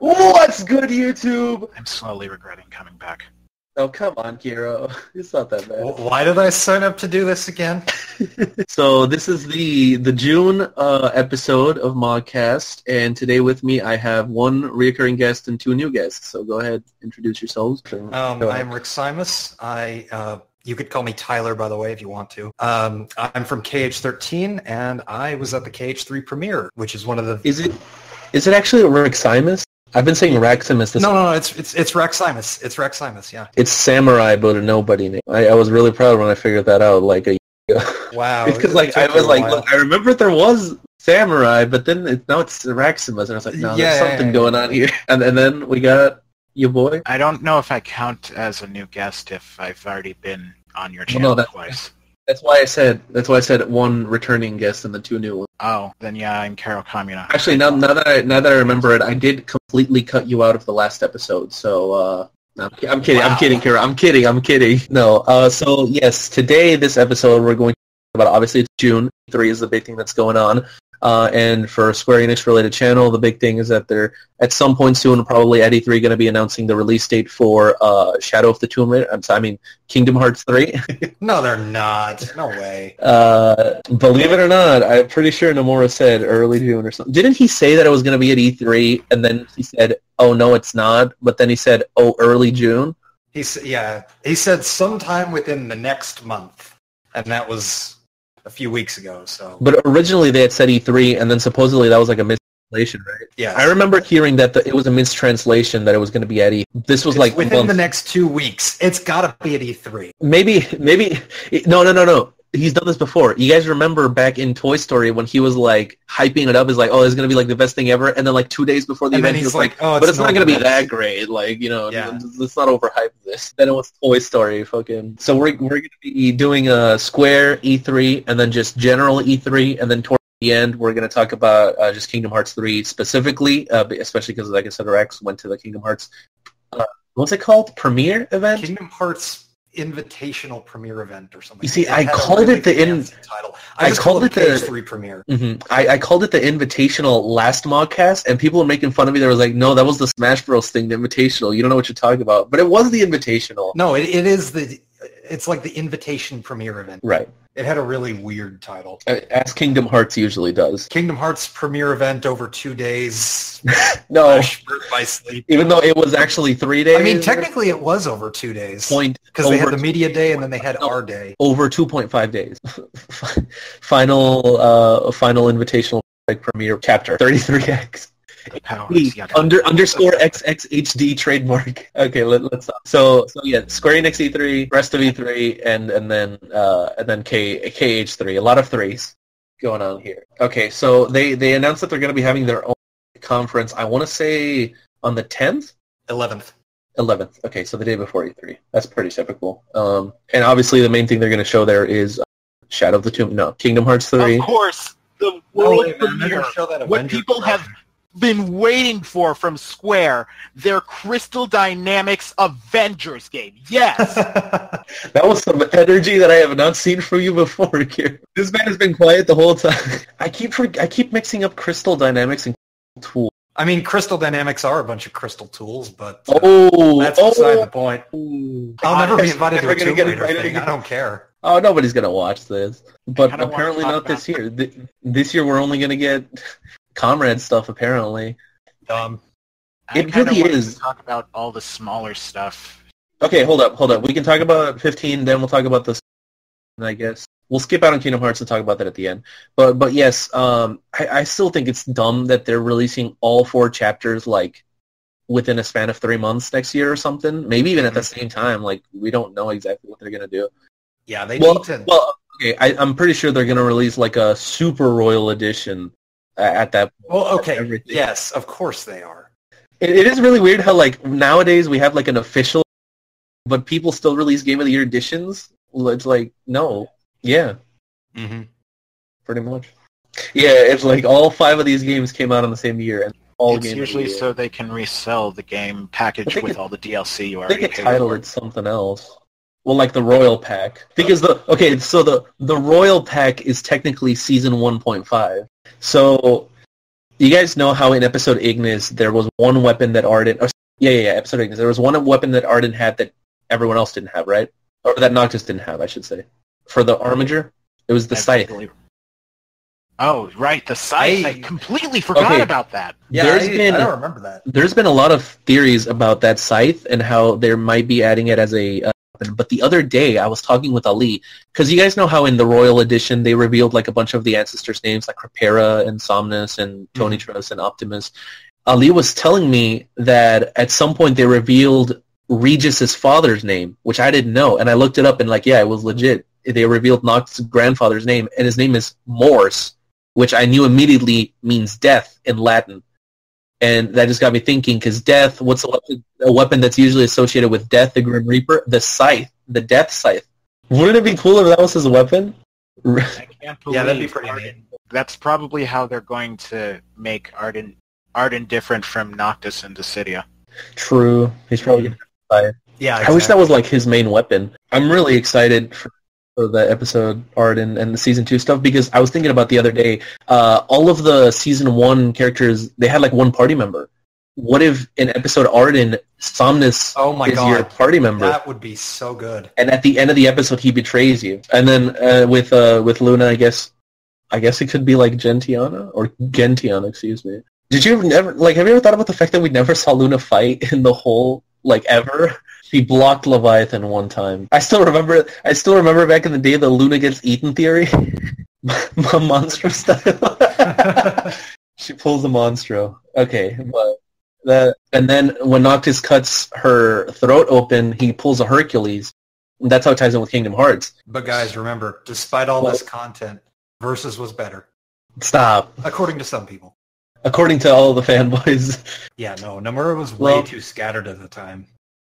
What's good, YouTube? I'm slowly regretting coming back. Oh, come on, Kiro. It's not that bad. Why did I sign up to do this again? So this is the June episode of MogCast, and today with me I have one reoccurring guest and two new guests. So go ahead, introduce yourselves. I'm Rick Simus. You could call me Tyler, by the way, if you want to. I'm from KH13, and I was at the KH3 premiere, which is one of the... Is it actually Rick Simus? I've been saying Raximus. No, it's Rex Simus. It's Rex Simus, yeah. It's Samurai, but a nobody name. I was really proud when I figured that out like a year ago. Wow. It's because I was like, look, I remember there was Samurai, but then now it's Raximus, and I was like, no, there's something going on here. And then we got your boy. I don't know if I count as a new guest if I've already been on your channel twice. That's why I said one returning guest and the two new ones. Oh, then yeah, I'm Carol Kamuna. Actually, now that I remember it, I did completely cut you out of the last episode. So no, I'm kidding. Wow. I'm kidding, Carol. I'm kidding. No. So yes, today this episode we're going to talk about. Obviously, it's June. 3 is the big thing that's going on. And for a Square Enix related channel, the big thing is that they're at some point soon, probably at E3, going to be announcing the release date for Shadow of the Tomb Raider. I mean, Kingdom Hearts 3. No, they're not. No way. Believe it or not, I'm pretty sure Nomura said early June or something. Didn't he say that it was going to be at E3, and then he said, oh, no, it's not, but then he said, oh, early June? He said sometime within the next month, and that was a few weeks ago. So, but originally they had said E3, and then supposedly that was like a mistranslation, right? Yeah. I remember hearing that it was a mistranslation that it was going to be at E3. This was like within the next 2 weeks. It's got to be at E3. Maybe. No. He's done this before. You guys remember back in Toy Story when he was like hyping it up as like, oh, it's going to be like the best thing ever, and then like 2 days before the event, he was like, oh, but it's not going to be that great. Like, let's not overhype this. Then it was Toy Story, fucking. So we're going to be doing a Square E3 and then just general E3, and then towards the end we're going to talk about just Kingdom Hearts 3 specifically, especially because, like I said, Rex went to the Kingdom Hearts. What's it called? Premiere event? Kingdom Hearts Invitational premiere event or something. You see, I called it the title. I called it the KH3 premiere. Mm-hmm. I called it the Invitational last MogCast, and people were making fun of me. They were like, "No, that was the Smash Bros. Thing, the Invitational. You don't know what you're talking about." But it was the Invitational. No, it is it's like the invitation premiere event. Right. It had a really weird title. As Kingdom Hearts usually does. Kingdom Hearts premiere event over 2 days. No. By sleep. Even though it was actually 3 days. I mean, technically it was over 2 days. Because they had the media day and then they had our day. Over 2.5 days. Final Invitational premiere chapter 33X. Underscore XXHD trademark. Okay, let's stop. So yeah, Square Enix E3, rest of E3, and then KH3. A lot of threes going on here. Okay, so they announced that they're going to be having their own conference. I want to say on the 10th, 11th. Okay, so the day before E3. That's pretty typical. And obviously the main thing they're going to show there is Shadow of the Tomb. No, Kingdom Hearts 3. Of course, the world premiere. What people have been waiting for from Square, their Crystal Dynamics Avengers game. Yes! That was some energy that I have not seen from you before, Kieran. This man has been quiet the whole time. I keep mixing up Crystal Dynamics and Tool. I mean, Crystal Dynamics are a bunch of crystal tools, but that's beside the point. I'll never be invited to a Tomb Raider thing. I don't care. Oh, nobody's going to watch this. But apparently not this year. This year we're only going to get Comrade stuff, apparently. It really is. To talk about all the smaller stuff. Okay, hold up. We can talk about 15, then we'll talk about this, I guess. We'll skip out on Kingdom Hearts and talk about that at the end. But yes, I still think it's dumb that they're releasing all 4 chapters, like, within a span of 3 months next year or something. Maybe even at the same time. Like, we don't know exactly what they're going to do. Yeah, they need to... Well, okay, I'm pretty sure they're going to release, like, a Super Royal Edition at that point. Well, okay, yes, of course they are. It is really weird how, like, nowadays we have, like, an official, but people still release Game of the Year editions. It's like, no. Yeah. Mm-hmm. Pretty much. Yeah, it's like all 5 of these games came out on the same year. And all it's usually so they can resell the game package with all the DLC you already paid for. They could title it something else. Well, like the Royal Pack. Because the Royal Pack is technically Season 1.5. So You guys know how in episode Ignis there was one weapon that Arden... episode Ignis. There was one weapon that Arden had that everyone else didn't have, right? Or that Noctis didn't have, I should say. For the Armiger, it was the scythe. Oh, right, the scythe. I completely forgot about that. Yeah, I don't remember that. There's been a lot of theories about that scythe and how they might be adding it as a weapon. But the other day, I was talking with Ali, because you guys know how in the Royal Edition they revealed like a bunch of the ancestors' names, like Crepera and Somnus and Tonitros and Optimus. Ali was telling me that at some point they revealed Regis's father's name, which I didn't know. And I looked it up and it was legit. They revealed Noctis' grandfather's name, and his name is Morse, which I knew immediately means death in Latin. And that just got me thinking, because death, what's a weapon that's usually associated with death, the Grim Reaper? The scythe, the death scythe. Wouldn't it be cool if that was his weapon? I can't believe that'd be pretty neat. That's probably how they're going to make Arden different from Noctis and Dissidia. True. He's probably going to scythe. Yeah, exactly. I wish that was like his main weapon. I'm really excited for the episode art and the season 2 stuff, because I was thinking about the other day, all of the season 1 characters, they had like one party member. What if in episode Arden, Somnus is your party member? That would be so good. And at the end of the episode, he betrays you. And then with Luna, I guess it could be like Gentiana or Gentiana, excuse me. Did you have you ever thought about the fact that we never saw Luna fight in the whole ever? She blocked Leviathan one time. I still remember back in the day the Luna gets eaten theory. Monstro style. She pulls a Monstro. Okay, but and then when Noctis cuts her throat open, he pulls a Hercules. That's how it ties in with Kingdom Hearts. But guys, remember, despite all this content, Versus was better. Stop. According to some people. According to all the fanboys. Yeah, no, Nomura was way too scattered at the time.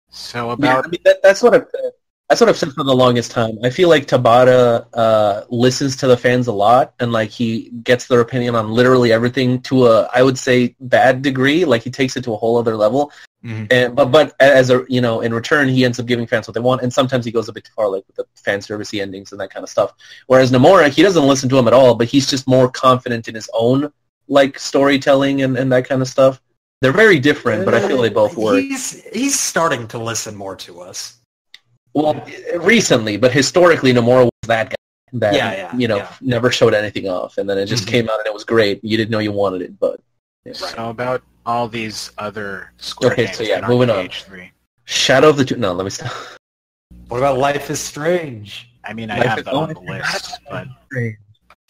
So about that's what I've said for the longest time. I feel like Tabata listens to the fans a lot, and he gets their opinion on literally everything to a, I would say, bad degree. He takes it to a whole other level. Mm-hmm. And but as a in return, he ends up giving fans what they want, and sometimes he goes a bit too far, with the fan servicey endings and that kind of stuff. Whereas Nomura, he doesn't listen to him at all, but he's just more confident in his own storytelling and that kind of stuff. They're very different, but I feel they both work. He's starting to listen more to us. Well, recently, but historically, Nomura was that guy that never showed anything off, and then it just came out and it was great. You didn't know you wanted it, but so about all these other Square games. Okay, so moving on. Shadow of the Tomb. No, let me stop. What about Life is Strange? I mean, I have that on the list, but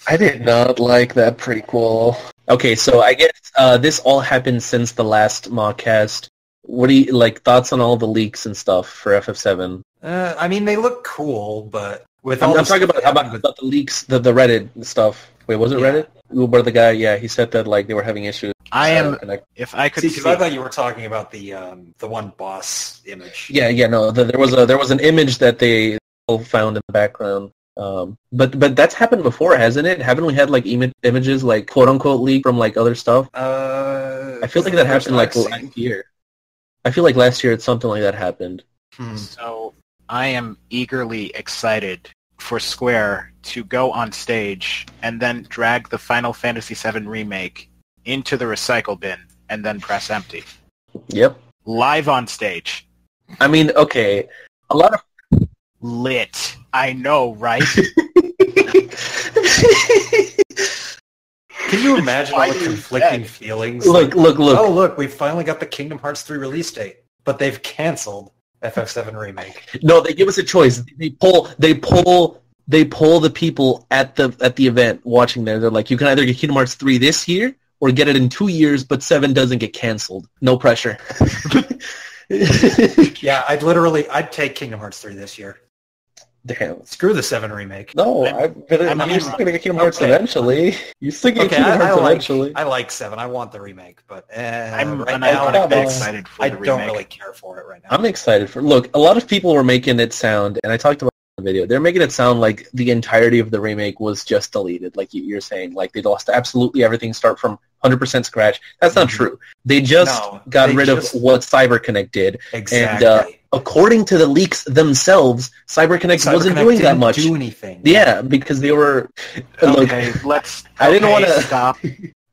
I did not like that prequel. Okay, so I guess this all happened since the last MogCast. What do you thoughts on all the leaks and stuff for FF7? I mean, they look cool, but with I'm talking about the leaks, the Reddit stuff. Wait, was it Reddit? Where the guy, he said that they were having issues. If I could see, because I thought you were talking about the one boss image. No, there was an image that they found in the background. But that's happened before, hasn't it? Haven't we had images quote unquote leak from other stuff? I feel like that happened last year. I feel like last year it's something like that happened. So I am eagerly excited for Square to go on stage and then drag the Final Fantasy VII Remake into the recycle bin and then press empty. Yep. Live on stage. I mean, okay, a lot of lit. I know, right? Can you imagine all the conflicting feelings? Look. Oh, look, we finally got the Kingdom Hearts 3 release date, but they've canceled FF7 Remake. No, they give us a choice. They poll the people at the event watching there. They're like, you can either get Kingdom Hearts 3 this year or get it in 2 years, but 7 doesn't get canceled. No pressure. Yeah, I'd take Kingdom Hearts 3 this year. Damn. Screw the 7 remake. No, you're still going to get Kingdom Hearts eventually. You still get Kingdom Hearts eventually. I like 7. I want the remake, but I'm excited for the remake. I don't really care for it right now. I'm excited for. Look, a lot of people were making it sound, and I talked about it in the video. They're making it sound like the entirety of the remake was just deleted, like you're saying, they lost absolutely everything, start from 100% scratch. That's not true. They just got rid of what CyberConnect did. Exactly. And according to the leaks themselves, CyberConnect wasn't doing that much. Do anything. Yeah, because they were. Okay, let's. I didn't want to stop.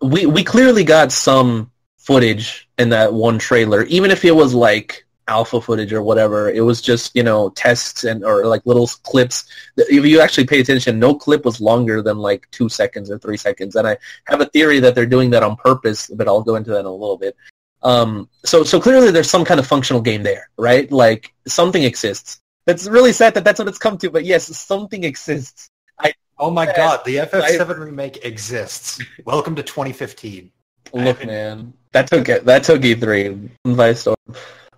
we clearly got some footage in that one trailer, even if it was like alpha footage or whatever. It was just, tests or like little clips. If you actually pay attention, no clip was longer than like 2 seconds or 3 seconds. And I have a theory that they're doing that on purpose, but I'll go into that in a little bit. So clearly there's some kind of functional game there, right? Like something exists. It's really sad that that's what it's come to, but yes, something exists. Oh my God, the FF7 remake exists. Welcome to 2015. Look, man, that took E3 by storm.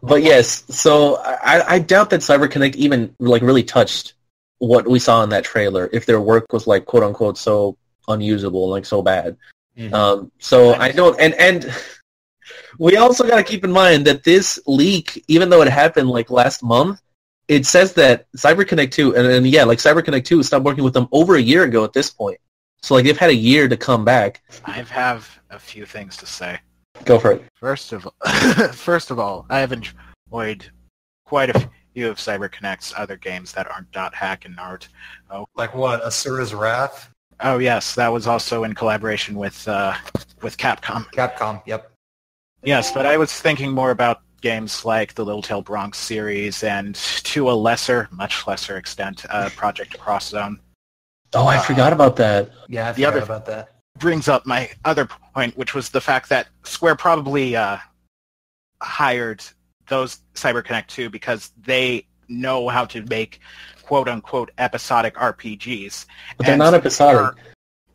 But yes, so I doubt that CyberConnect even like really touched what we saw in that trailer. If their work was like quote unquote so unusable, like so bad. Mm-hmm. So I don't, and we also got to keep in mind that this leak, even though it happened like last month, it says that CyberConnect 2, and yeah, like CyberConnect 2 stopped working with them over a year ago at this point. So like they've had a year to come back. I have a few things to say. Go for it. First of all, I have enjoyed quite a few of CyberConnect's other games that aren't Dot Hack and Naruto. Like what? Asura's Wrath? Oh yes, that was also in collaboration with Capcom. Capcom, yep. Yes, but I was thinking more about games like the Little Tail Bronx series and, to a much lesser extent, Project Cross Zone. Oh, I forgot about that. Yeah, I forgot about that. Brings up my other point, which was the fact that Square probably hired those CyberConnect 2 because they know how to make quote-unquote episodic RPGs. But they're not episodic.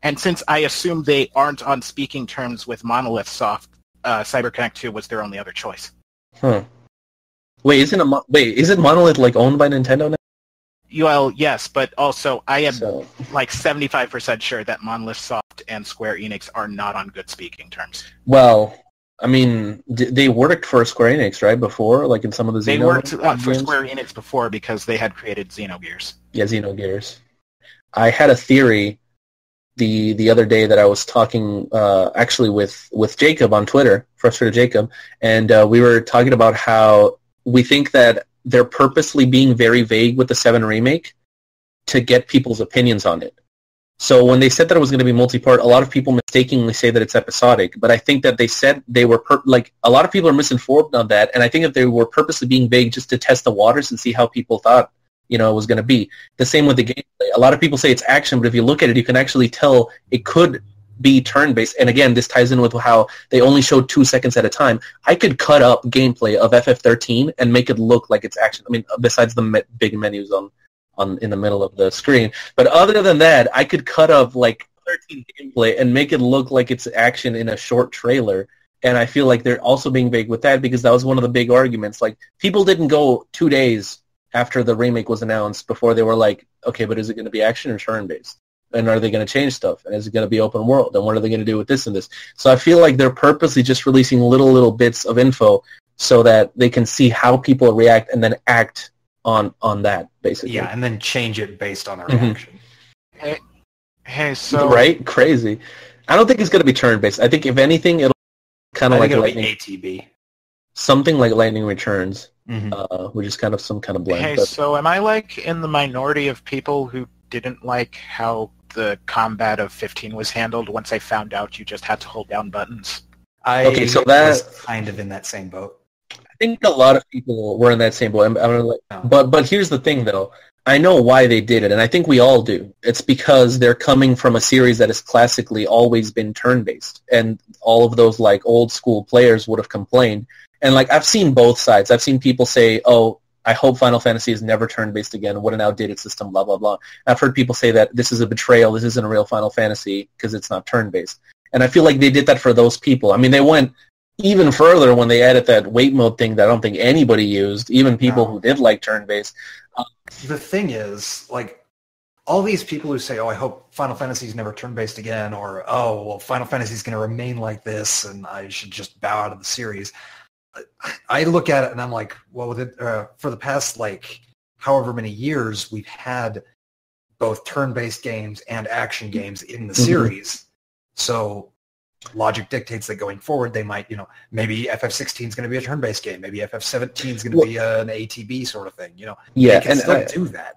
And since I assume they aren't on speaking terms with Monolith Soft, CyberConnect 2 was their only other choice. Huh. Wait, isn't Monolith like owned by Nintendo now? Well, yes, but also I am like 75% sure that Monolith Soft and Square Enix are not on good speaking terms. Well, I mean, they worked for Square Enix, right, before? Like in some of the Xeno They worked for Square Enix before because they had created Xenogears. Yeah, Xenogears. I had a theory the other day that I was talking actually with Jacob on Twitter, Frustrated Jacob, and we were talking about how we think that they're purposely being very vague with the 7 remake to get people's opinions on it. So when they said that it was going to be multi-part, a lot of people mistakenly say that it's episodic, but I think that they said they were, a lot of people are misinformed on that, and I think that they were purposely being vague just to test the waters and see how people thought, it was going to be. The same with the gameplay. A lot of people say it's action, but if you look at it, you can actually tell it could be turn-based. And again, this ties in with how they only showed 2 seconds at a time. I could cut up gameplay of FF13 and make it look like it's action. I mean, besides the big menus in the middle of the screen. But other than that, I could cut up like 13 gameplay and make it look like it's action in a short trailer. And I feel like they're also being vague with that because that was one of the big arguments. Like, people didn't go 2 days after the remake was announced before they were like, okay, but is it going to be action or turn-based? And are they going to change stuff? And is it going to be open world? And what are they going to do with this and this? So I feel like they're purposely just releasing little bits of info so that they can see how people react and then act on that, basically. Yeah, and then change it based on their reaction. Hey, so... Right? Crazy. I don't think it's going to be turn-based. I think, if anything, it'll kind of like Lightning... ATB. Something like Lightning Returns, which is kind of some kind of blend. Hey, so am I like in the minority of people who didn't like how the combat of 15 was handled once I found out you just had to hold down buttons? I was kind of in that same boat. I think a lot of people were in that same boat. But here's the thing, though. I know why they did it, and I think we all do. It's because they're coming from a series that has classically always been turn-based, and all of those like old school players would have complained. And like, I've seen both sides. I've seen people say, "Oh, I hope Final Fantasy is never turn-based again. What an outdated system, blah, blah, blah." I've heard people say that this is a betrayal. This isn't a real Final Fantasy because it's not turn-based. And I feel like they did that for those people. I mean, they went even further when they added that wait mode thing that I don't think anybody used, even people who did like turn-based. The thing is, like, all these people who say, "Oh, I hope Final Fantasy is never turn-based again," or, "Oh, well, Final Fantasy is going to remain like this and I should just bow out of the series," I look at it and I'm like, well, for the past, like, however many years, we've had both turn-based games and action games in the series. So logic dictates that going forward, they might, maybe FF16 is going to be a turn-based game. Maybe FF17 is going to be an ATB sort of thing. Yeah, they can still do that.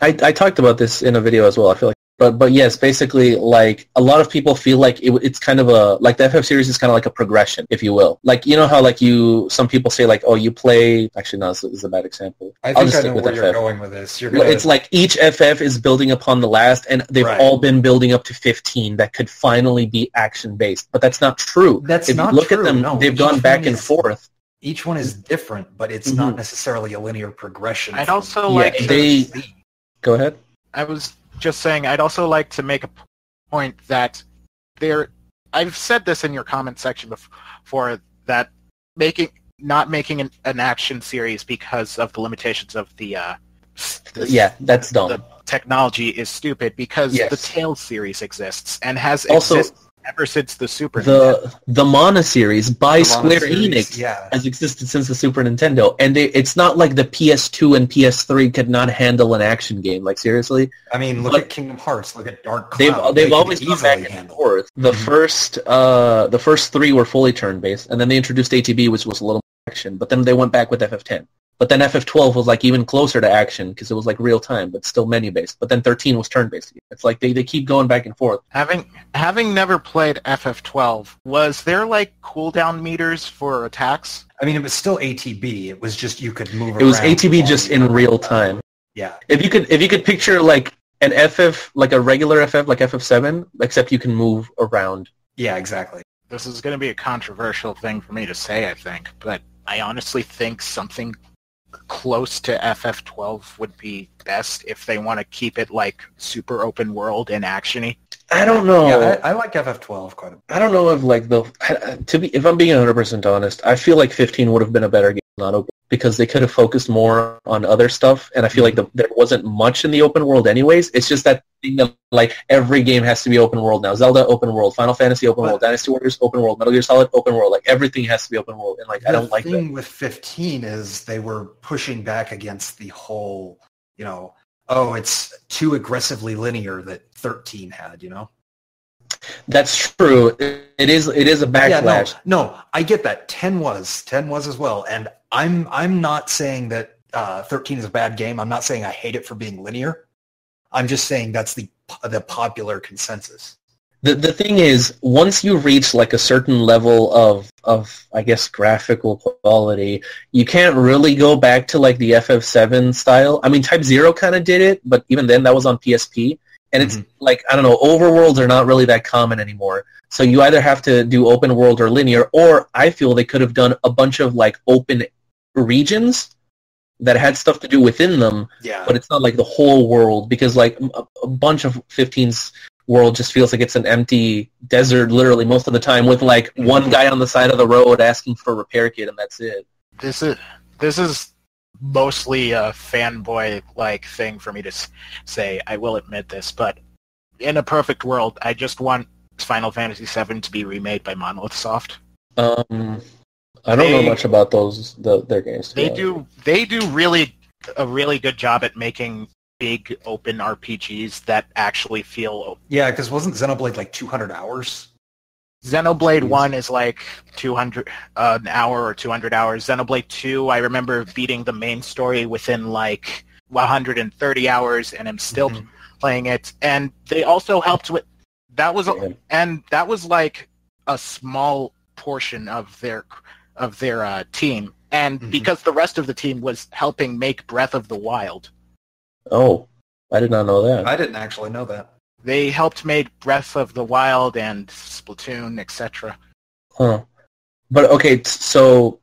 I talked about this in a video as well. I feel like But yes, basically, like a lot of people feel like it's kind of like the FF series is kind of like a progression, if you will. Like you know how like some people say like, oh, you play. Actually, no, this is a bad example. I think I know where you're going with this. It's like each FF is building upon the last, and they've all been building up to 15 that could finally be action based. But that's not true. That's if not you look true. At them, no, they've gone back and forth. Each one is different, but it's not necessarily a linear progression. I'd also like Go ahead. I was just saying, I'd also like to make a point that I've said this in your comment section before, that not making an action series because of the limitations of that's dumb. The technology is stupid because the Tales series exists and has existed ever since the Super Nintendo. The Mana series by Square Enix has existed since the Super Nintendo, and it's not like the PS2 and PS3 could not handle an action game. Like seriously, I mean, look at Kingdom Hearts, look at Dark Cloud. They've always gone back and forth. The first three were fully turn based, and then they introduced ATB, which was a little more action. But then they went back with FF10. But then FF12 was like even closer to action because it was like real time, but still menu based. But then 13 was turn based. It's like they keep going back and forth. Having never played FF12, was there like cooldown meters for attacks? I mean, it was still ATB. It was just you could move around. It was ATB just in real time. Yeah. If you could picture like an FF, like a regular FF, like FF7, except you can move around. Yeah, exactly. This is going to be a controversial thing for me to say, I think, but I honestly think something close to FF12 would be best if they want to keep it like super open world and actiony. I don't know. Yeah, I like FF12 quite a bit. I don't know if like if I'm being 100% honest, I feel like 15 would have been a better game, not open, because they could have focused more on other stuff, and I feel like there wasn't much in the open world anyways. It's just that thing that like every game has to be open world now. Zelda open world, Final Fantasy open world, Dynasty Warriors open world, Metal Gear Solid open world. Like everything has to be open world, and like I don't like that. The thing with 15 is they were pushing back against the whole, it's too aggressively linear that 13 had, That's true. It is a backlash. Yeah, no, I get that. 10 was as well, and I'm not saying that 13 is a bad game. I'm not saying I hate it for being linear. I'm just saying that's the popular consensus. The thing is, once you reach like a certain level of I guess graphical quality, you can't really go back to like the FF7 style. I mean, Type 0 kind of did it, but even then that was on PSP. And it's like, I don't know, overworlds are not really that common anymore. So you either have to do open world or linear, or I feel they could have done a bunch of like open regions that had stuff to do within them, but it's not like the whole world, because like a bunch of 15's world just feels like it's an empty desert literally most of the time, with like one guy on the side of the road asking for a repair kit, and that's it. This is mostly a fanboy-like thing for me to say, I will admit this, but in a perfect world, I just want Final Fantasy VII to be remade by Monolith Soft. I don't know much about their games. They do a really good job at making big open RPGs that actually feel... Yeah, because wasn't Xenoblade like 200 hours? Xenoblade 1 is like 200 an hour or 200 hours. Xenoblade 2, I remember beating the main story within like 130 hours, and I'm still playing it. And they also helped with that was like a small portion of their team, and because the rest of the team was helping make Breath of the Wild. Oh, I did not know that. I didn't actually know that. They helped make Breath of the Wild and Splatoon, etc. Huh. But okay, so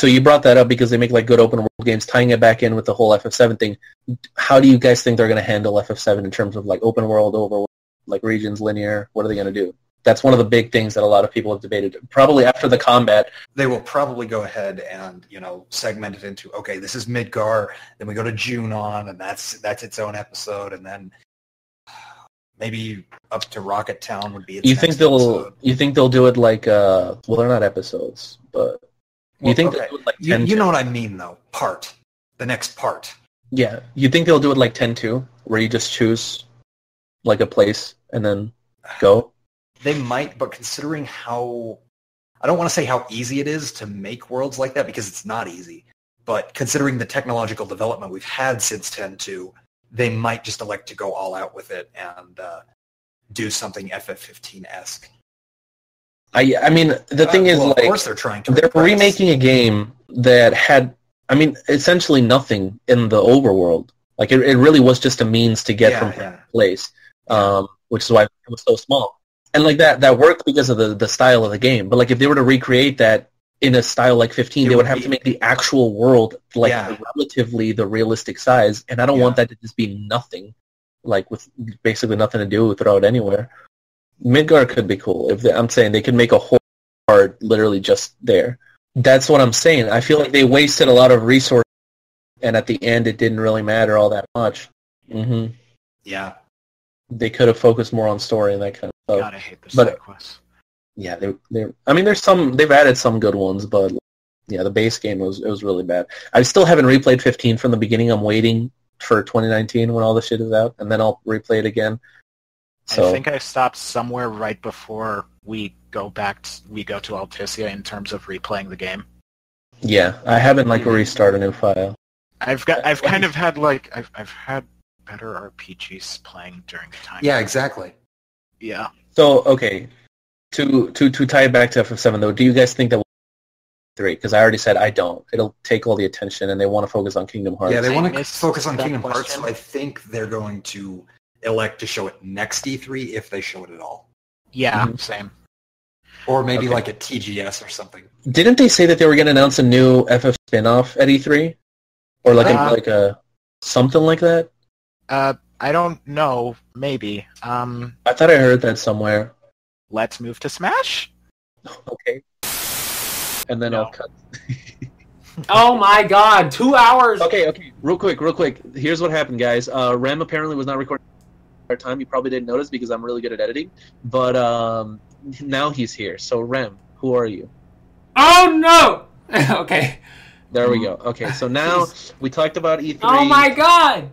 you brought that up because they make like good open world games, tying it back in with the whole FF7 thing. How do you guys think they're going to handle FF7 in terms of like open world, overworld, like regions, linear? What are they going to do? That's one of the big things that a lot of people have debated. Probably after the combat, they will probably go ahead and segment it into, okay, this is Midgar, then we go to Junon, and that's its own episode, and then maybe up to Rocket Town would be its next episode. You think they'll do it like well, they're not episodes, but you think they'll do it like 10? You know what I mean, though. The next part. Yeah, you think they'll do it like 10-2, where you just choose like a place and then go? They might, but considering how... I don't want to say how easy it is to make worlds like that, because it's not easy. But considering the technological development we've had since 10.2, they might just elect to go all out with it and do something FF15-esque. I mean, the thing is, of like, course they're trying to. They're remaking a game that had, I mean, essentially nothing in the overworld. Like, it really was just a means to get from place, which is why it was so small. And, like, that worked because of the style of the game. But, like, if they were to recreate that in a style like 15, they would have to make the actual world, like, relatively the realistic size. And I don't want that to just be nothing, like, with basically nothing to do, throw it anywhere. Midgar could be cool. I'm saying they could make a whole part literally just there. That's what I'm saying. I feel like they wasted a lot of resources, and at the end it didn't really matter all that much. Mm-hmm. Yeah. They could have focused more on story and that kind of stuff. God, I hate the side quests. Yeah, I mean, they've added some good ones, but yeah, the base game was really bad. I still haven't replayed 15 from the beginning. I'm waiting for 2019 when all the shit is out, and then I'll replay it again. So, I think I stopped somewhere right before we go to Alticia in terms of replaying the game. Yeah, I haven't restarted a new file. I've had better RPGs playing during the time. Yeah, exactly. Yeah. So okay, to tie it back to FF7 though, do you guys think that will 3? Because I already said I don't. It'll take all the attention, and they want to focus on Kingdom Hearts. Yeah, they want to focus on Kingdom Hearts. So I think they're going to elect to show it next E3 if they show it at all. Yeah, same. Or maybe like a TGS or something. Didn't they say that they were going to announce a new FF spin-off at E3? Or like a something like that? I don't know. Maybe. I thought I heard that somewhere. Let's move to Smash. Okay. And then I'll cut. Oh my god, 2 hours! Okay. Real quick. Here's what happened, guys. Rem apparently was not recording our time. You probably didn't notice because I'm really good at editing. But now he's here. So Rem, who are you? Oh no! Okay. There we go. Okay, so now we talked about E3. Oh my god!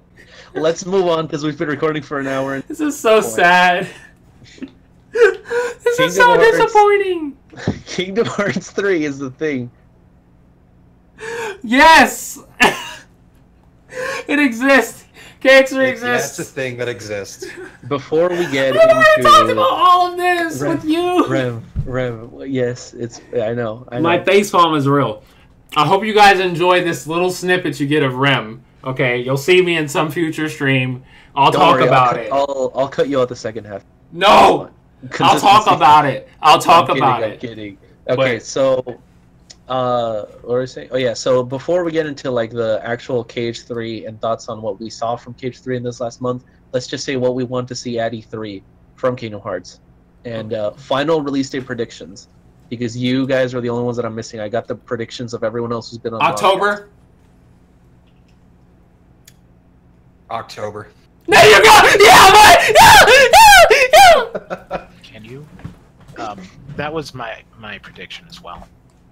Let's move on because we've been recording for an hour. This is so sad. This is so disappointing. Kingdom Hearts 3 is the thing. Yes! It exists. KX3 exists. Yeah, it's a thing that exists. Before we get into... I talked about all of this with you. Rev, yes, I know. My facepalm is real. I hope you guys enjoy this little snippet you get of Rem. Okay, you'll see me in some future stream. I'll talk about it. I'll cut you out the second half. No! I'll talk about it. I'm kidding. Okay, so... what were I saying? Oh yeah, so before we get into like the actual Cage 3 and thoughts on what we saw from Cage 3 in this last month, let's just say what we want to see at E3 from Kingdom Hearts. And final release date predictions. Because you guys are the only ones that I'm missing. I got the predictions of everyone else who's been on October? October. There you go! Yeah! Can you? That was my prediction as well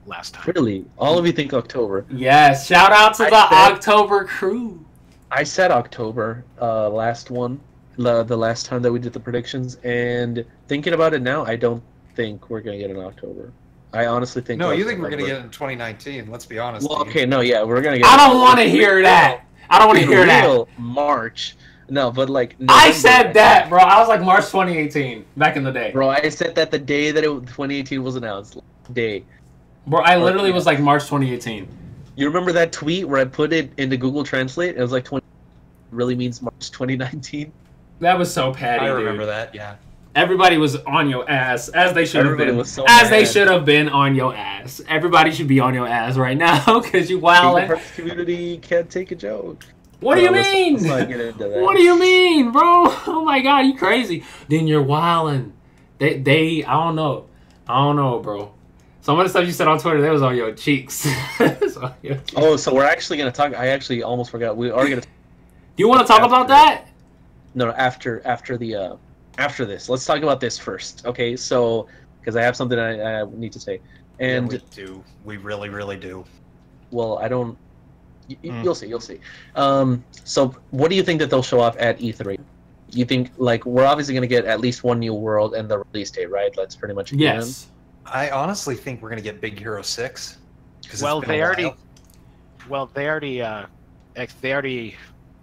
last time. Really? All of you think October? Yes. Shout out to October crew. I said October last one. The last time that we did the predictions. And thinking about it now, I don't think we're going to get in October. I honestly think... No, you think we're going to get it in 2019. Let's be honest. Well, okay, no, yeah, we're going to get... I don't want to hear that. I don't want to hear that. March. No, but like... November, I said that, bro. I was like March 2018, back in the day. Bro, I said that the day that 2018 was announced. Day. Bro, I literally was like March 2018. You remember that tweet where I put it into Google Translate? It was like really means March 2019? That was so petty, I remember that, yeah. Everybody was on your ass, as they should have been. They should have been on your ass. Everybody should be on your ass right now, because you wildin'. The community can't take a joke. What do you mean? What do you mean, bro? Oh my god, you crazy. Then you're wildin'. They I don't know, bro. Some of the stuff you said on Twitter, that was on your cheeks. Oh, so we're actually going to talk. I actually almost forgot. We are going to... Do you want to talk about that? No, after this. Let's talk about this first, okay? So, because I have something I need to say. And yeah, we do. We really, really do. Well, I don't... You'll see. So, what do you think that they'll show off at E3? You think, like, we're obviously going to get at least one new world and the release date, right? That's pretty much... Yes. I honestly think we're going to get Big Hero 6. Well, they already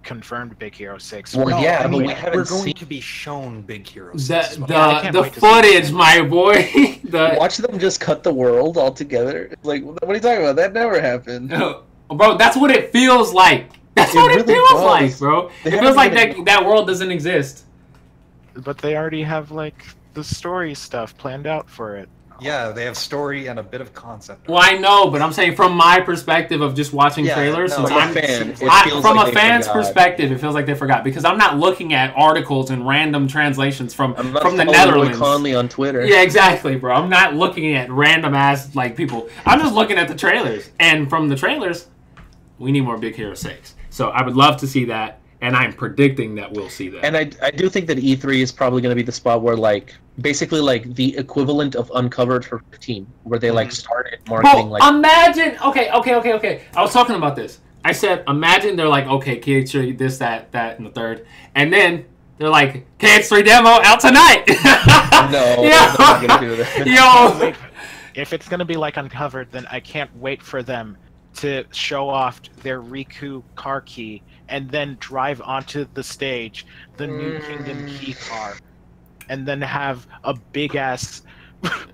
confirmed Big Hero 6. Well, No, yeah, I mean, but we haven't we're going seen... to be shown Big Hero 6. The footage, my boy. Watch them just cut the world altogether. Like, what are you talking about? That never happened. Bro, that's what it feels like. That's what it feels like, bro. It feels like that world doesn't exist. But they already have, like, the story stuff planned out for it. Yeah, they have story and a bit of concept. Well, I know, but I'm saying from my perspective of just watching trailers, no, since I'm a fan. From a fan's perspective, it feels like they forgot because I'm not looking at articles and random translations from the Netherlands. Conley on Twitter. Yeah, exactly, bro. I'm not looking at random ass like people. I'm just looking at the trailers, and from the trailers, we need more Big Hero 6. So I would love to see that. And I'm predicting that we'll see that. And I do think that E3 is probably going to be the spot where, like, basically, like, the equivalent of Uncovered for 15, where they, like, started marketing, like... imagine... Okay. I was talking about this. I said, imagine they're like, okay, KH3, this, that, and the third. And then they're like, KH3 demo out tonight! No, they're not going to do that. If it's going to be like Uncovered, then I can't wait for them to show off their Riku car key and then drive onto the stage the New Kingdom key car, and then have a big ass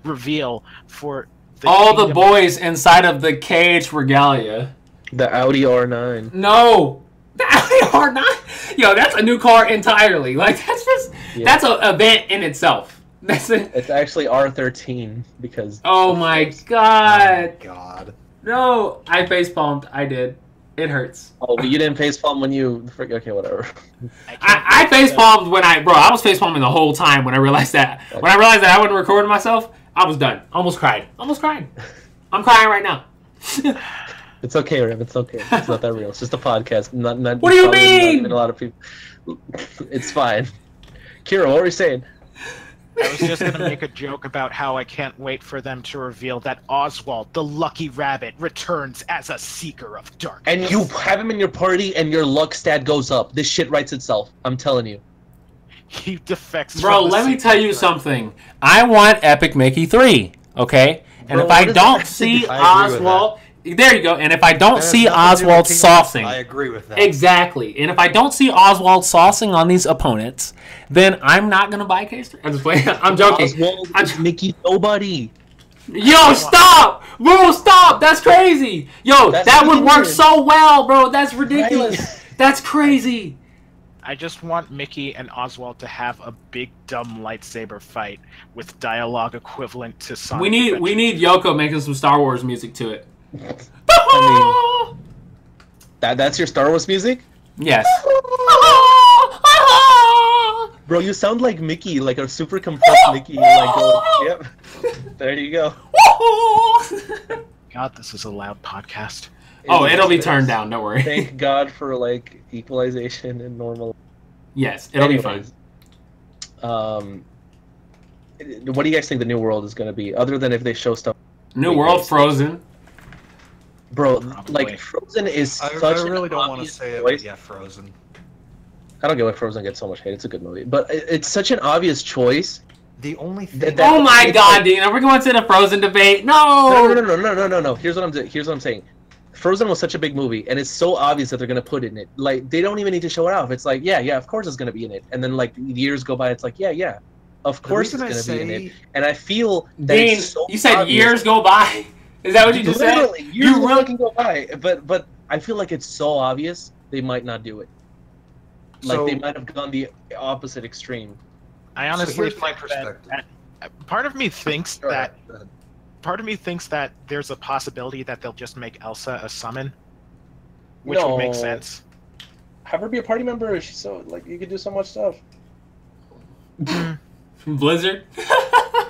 reveal for all the boys inside of the KH regalia. The Audi R9. No, the Audi R9. Yo, that's a new car entirely. Like that's an event in itself. That's it. It's actually R13 because. Oh my god. Oh my god. No, I facepalmed. I did. It hurts. Oh, but you didn't facepalm when you... Okay, whatever. I facepalmed when I was facepalming the whole time when I realized that. Okay. When I realized that I wasn't recording myself, I was done. Almost cried. I'm crying right now. It's okay, Rim. It's okay. It's not that real. It's just a podcast. Not. What do you mean? Not a lot of people. It's fine. Kira, what were you saying? I was just going to make a joke about how I can't wait for them to reveal that Oswald, the lucky rabbit, returns as a seeker of darkness. And you have him in your party and your luck stat goes up. This shit writes itself. I'm telling you. He defects. Bro, let me tell you something. I want Epic Mickey 3, okay? And if I don't see Oswald... There you go. And if I don't see Oswald saucing... I agree with that. Exactly. And if I don't see Oswald saucing on these opponents, then I'm not going to buy Case 3. I'm just playing. I'm joking. Oswald, Mickey, nobody. Yo, stop! Bro, stop! That's crazy! Yo, that would work so well, bro. That's ridiculous. Right. That's crazy. I just want Mickey and Oswald to have a big dumb lightsaber fight with dialogue equivalent to Sonic. We need Yoko making some Star Wars music to it. I mean, that's your Star Wars music? Yes. Bro, you sound like Mickey, like a super compressed Mickey. Like, yep. There you go. God, this is a loud podcast. It'll be turned down. Don't worry. Thank God for like equalization and normal. Yes, it'll be fine. What do you guys think the new world is going to be, other than if they show stuff? New world, Frozen. Bro, like Frozen is such I really don't want to say it, but yeah, Frozen. I don't get why Frozen gets so much hate. It's a good movie, but it's such an obvious choice. The only thing. Oh my God, Dean! Are we going to the Frozen debate? No. No. Here's what I'm saying. Frozen was such a big movie, and it's so obvious that they're gonna put it in it. Like they don't even need to show it off. It's like, yeah, of course it's gonna be in it. And then like years go by, it's like, yeah, of course it's gonna be in it. And I feel that Dean, it's so you said obvious. Years go by. Is that what you just said? Years really can go by, but I feel like it's so obvious they might not do it. Like they might have gone the opposite extreme. I honestly think my perspective. Part of me thinks that there's a possibility that they'll just make Elsa a summon, which would make sense. Have her be a party member. She's so like you could do so much stuff. Blizzard.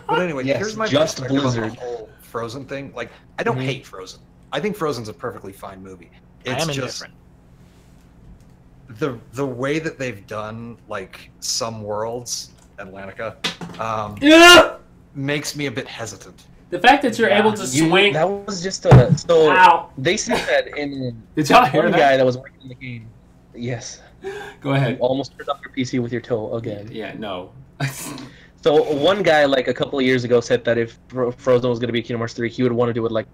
But anyway, yes, here's my just perspective Blizzard. on the whole Frozen thing. Like, I don't hate Frozen. I think Frozen's a perfectly fine movie. It's just indifferent. The way that they've done like some worlds, Atlantica, makes me a bit hesitant. The fact that you're able to swing. That was just a. So Ow. They said that in. Did y'all hear one that? guy that was working in the game. Yes. Go ahead. You almost turned off your PC with your toe again. Yeah, no. So one guy like a couple of years ago said that if Frozen was going to be Kingdom Hearts 3, he would want to do it like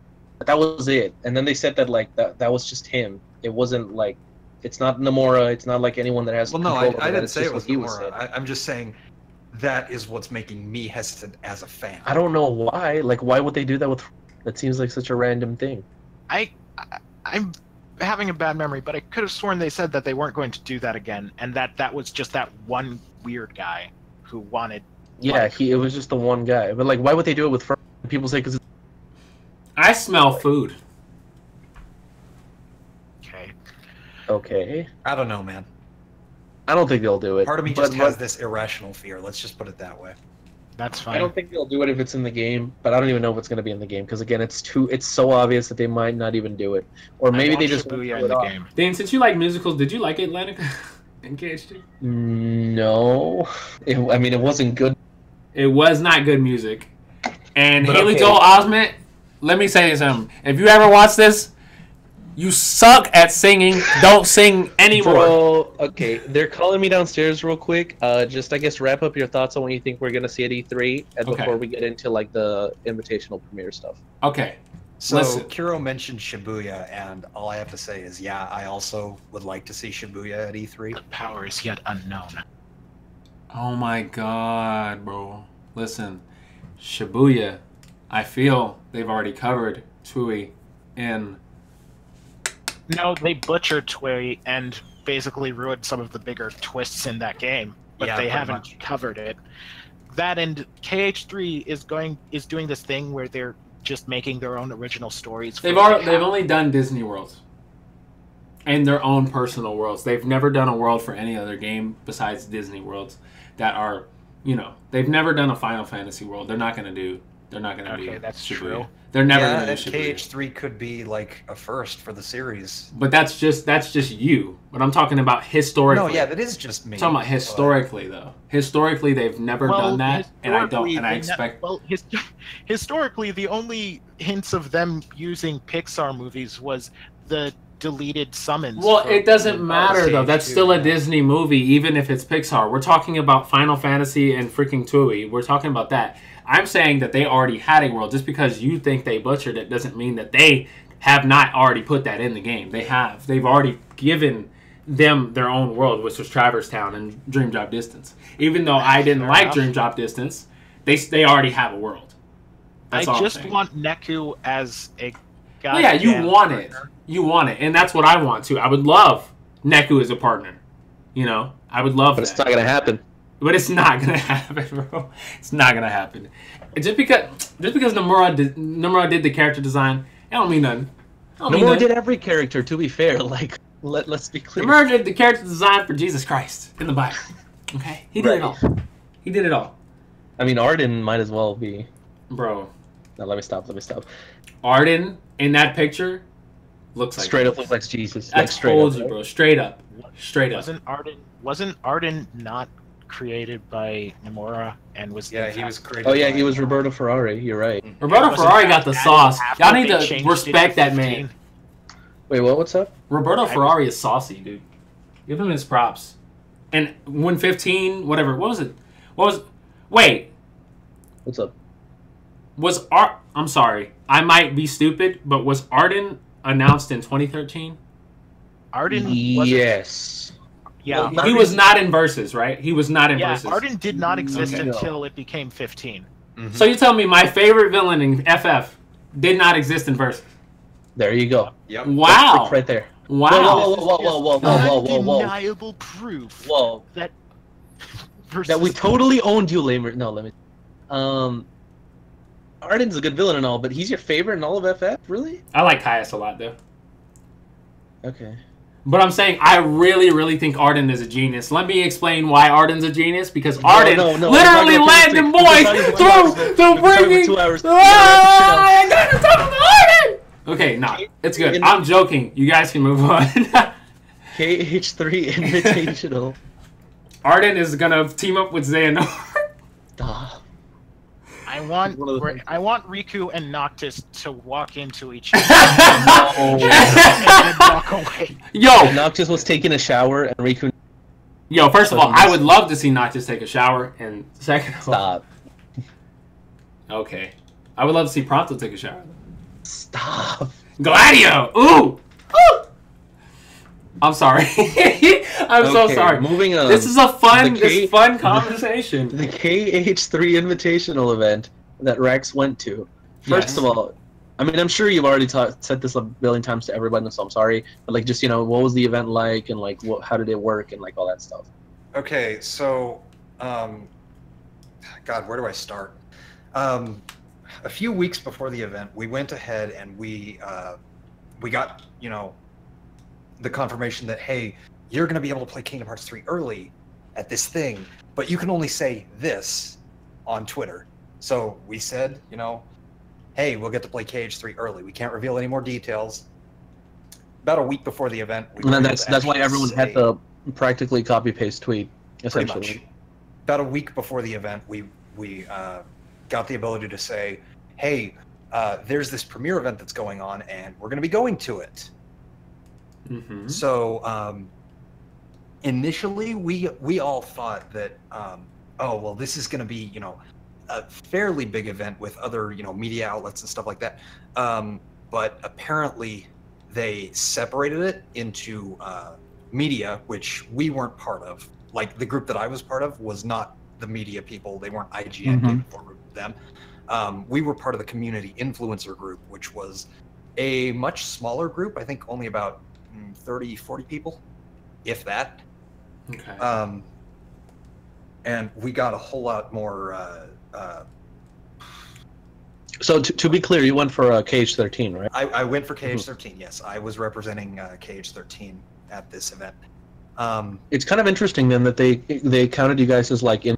that was it. And then they said that like that was just him. It wasn't like It's not Nomura. It's not like anyone that has. Well, no, I didn't say it was Nomura. I'm just saying that is what's making me hesitant as a fan. I don't know why. Like, why would they do that with? That seems like such a random thing. I'm having a bad memory, but I could have sworn they said that they weren't going to do that again, and that was just that one weird guy who wanted. Yeah, it was just the one guy. But like, why would they do it with people say because? I smell food. Okay. I don't know, man. I don't think they'll do it. Part of me just has this irrational fear. Let's just put it that way. That's fine. I don't think they'll do it if it's in the game, but I don't even know if it's going to be in the game because again, it's so obvious that they might not even do it, or maybe they just in the game. Dan, since you like musicals, did you like Atlantic in KH2? No, it wasn't good. It was not good music. And Haley Joel Osment, let me say something. If you ever watch this, you suck at singing. Don't sing anymore. Bro, okay, they're calling me downstairs real quick. Just, I guess, wrap up your thoughts on what you think we're going to see at E3 and before we get into, like, the Invitational premiere stuff. Okay. So, Kiro mentioned Shibuya, and all I have to say is, yeah, I also would like to see Shibuya at E3. The power is yet unknown. Oh my god, bro. Listen, Shibuya, I feel they've already covered Tui in... No, they butchered Tui and basically ruined some of the bigger twists in that game, but they haven't covered it. That and KH3 is doing this thing where they're just making their own original stories. They've only done Disney worlds and their own personal worlds. They've never done a world for any other game besides Disney worlds that are, they've never done a Final Fantasy world. They're not going to do. Okay, that's Shibuya. true. They're never going to do Shibuya. KH3 could be like a first for the series. But that's just you. But I'm talking about historically. No, yeah, that is just me. I'm talking about historically, though. Historically, they've never done that, and I expect. Historically, the only hints of them using Pixar movies was the deleted summons. Well, it doesn't matter though. That's still a Disney movie, even if it's Pixar. We're talking about Final Fantasy and freaking Tui. We're talking about that. I'm saying that they already had a world. Just because you think they butchered it doesn't mean that they have not already put that in the game. They have. They've already given them their own world, which was Traverse Town and Dream Drop Distance. Even though I didn't like Dream Drop Distance, they already have a world. That's I just want Neku as a guy. Yeah, you want it. You want it. And that's what I want too. I would love Neku as a partner. I would love that. But it's not going to happen. But it's not gonna happen, bro. It's not gonna happen. Just because Nomura did the character design, it don't mean nothing. Nomura did every character. To be fair, like let's be clear. Nomura did the character design for Jesus Christ in the Bible. Okay, he did it all. He did it all. I mean, Arden might as well be. Bro. No, let me stop. Arden in that picture looks like straight up looks like Jesus. I told you, bro. Straight up. Wasn't Arden not created by Nomura and was he was created. Oh yeah, he was Roberto Ferrari. You're right. Roberto Ferrari got the sauce. Y'all need to respect that man. Wait, what's up? Roberto Ferrari is saucy, dude. Give him his props. And when 15, whatever, what was it? Wait. What's up? I'm sorry. I might be stupid, but was Arden announced in 2013? Arden? Yes. Yeah. Well, he was not in Versus, right? He was not in Versus. Arden did not exist until it became 15. Mm-hmm. So you tell me my favorite villain in FF did not exist in Versus. There you go. Yep. Wow. Right there. Wow. Whoa. Undeniable proof. Whoa. That we totally owned you, Lamer. No, let me. Arden's a good villain and all, but he's your favorite in all of FF? Really? I like Caius a lot, though. Okay. But I'm saying I really, really think Arden is a genius. Let me explain why Arden's a genius. Because Arden literally led them boys through bringing... 2 hours. I gotta talk about Arden! Okay, nah, it's good. I'm joking. You guys can move on. KH3 Invitational. Arden is gonna team up with Xehanort. Stop. I want Riku and Noctis to walk into each other and then walk away. Yo, Noctis was taking a shower and Riku. Yo, first of all, I would love to see Noctis take a shower, and second of all, stop. Okay, I would love to see Pronto take a shower. Stop. Gladio. Ooh. I'm sorry. I'm so sorry. Moving on. This is a fun conversation. The KH3 Invitational event that Rex went to. First of all, I mean, I'm sure you've already said this a billion times to everybody, so I'm sorry. But like, just what was the event like, and like, how did it work, and like all that stuff. Okay, so, God, where do I start? A few weeks before the event, we went ahead and we got the confirmation that, hey, you're going to be able to play Kingdom Hearts 3 early at this thing, but you can only say this on Twitter. So we said, hey, we'll get to play KH3 early. We can't reveal any more details. About a week before the event, that's why everyone had to practically copy-paste tweet, essentially. About a week before the event, we got the ability to say, hey, there's this premiere event that's going on, and we're going to be going to it. Mm-hmm. So initially, we all thought that, this is going to be, a fairly big event with other, media outlets and stuff like that. But apparently, they separated it into media, which we weren't part of. Like, the group that I was part of was not the media people. They weren't IGN, Game Informer, them. We were part of the community influencer group, which was a much smaller group. I think only about 30, 40 people, if that. Okay. And we got a whole lot more. So to be clear, you went for KH13, right? I went for KH13. Yes, I was representing KH13 at this event. It's kind of interesting then that they counted you guys as like in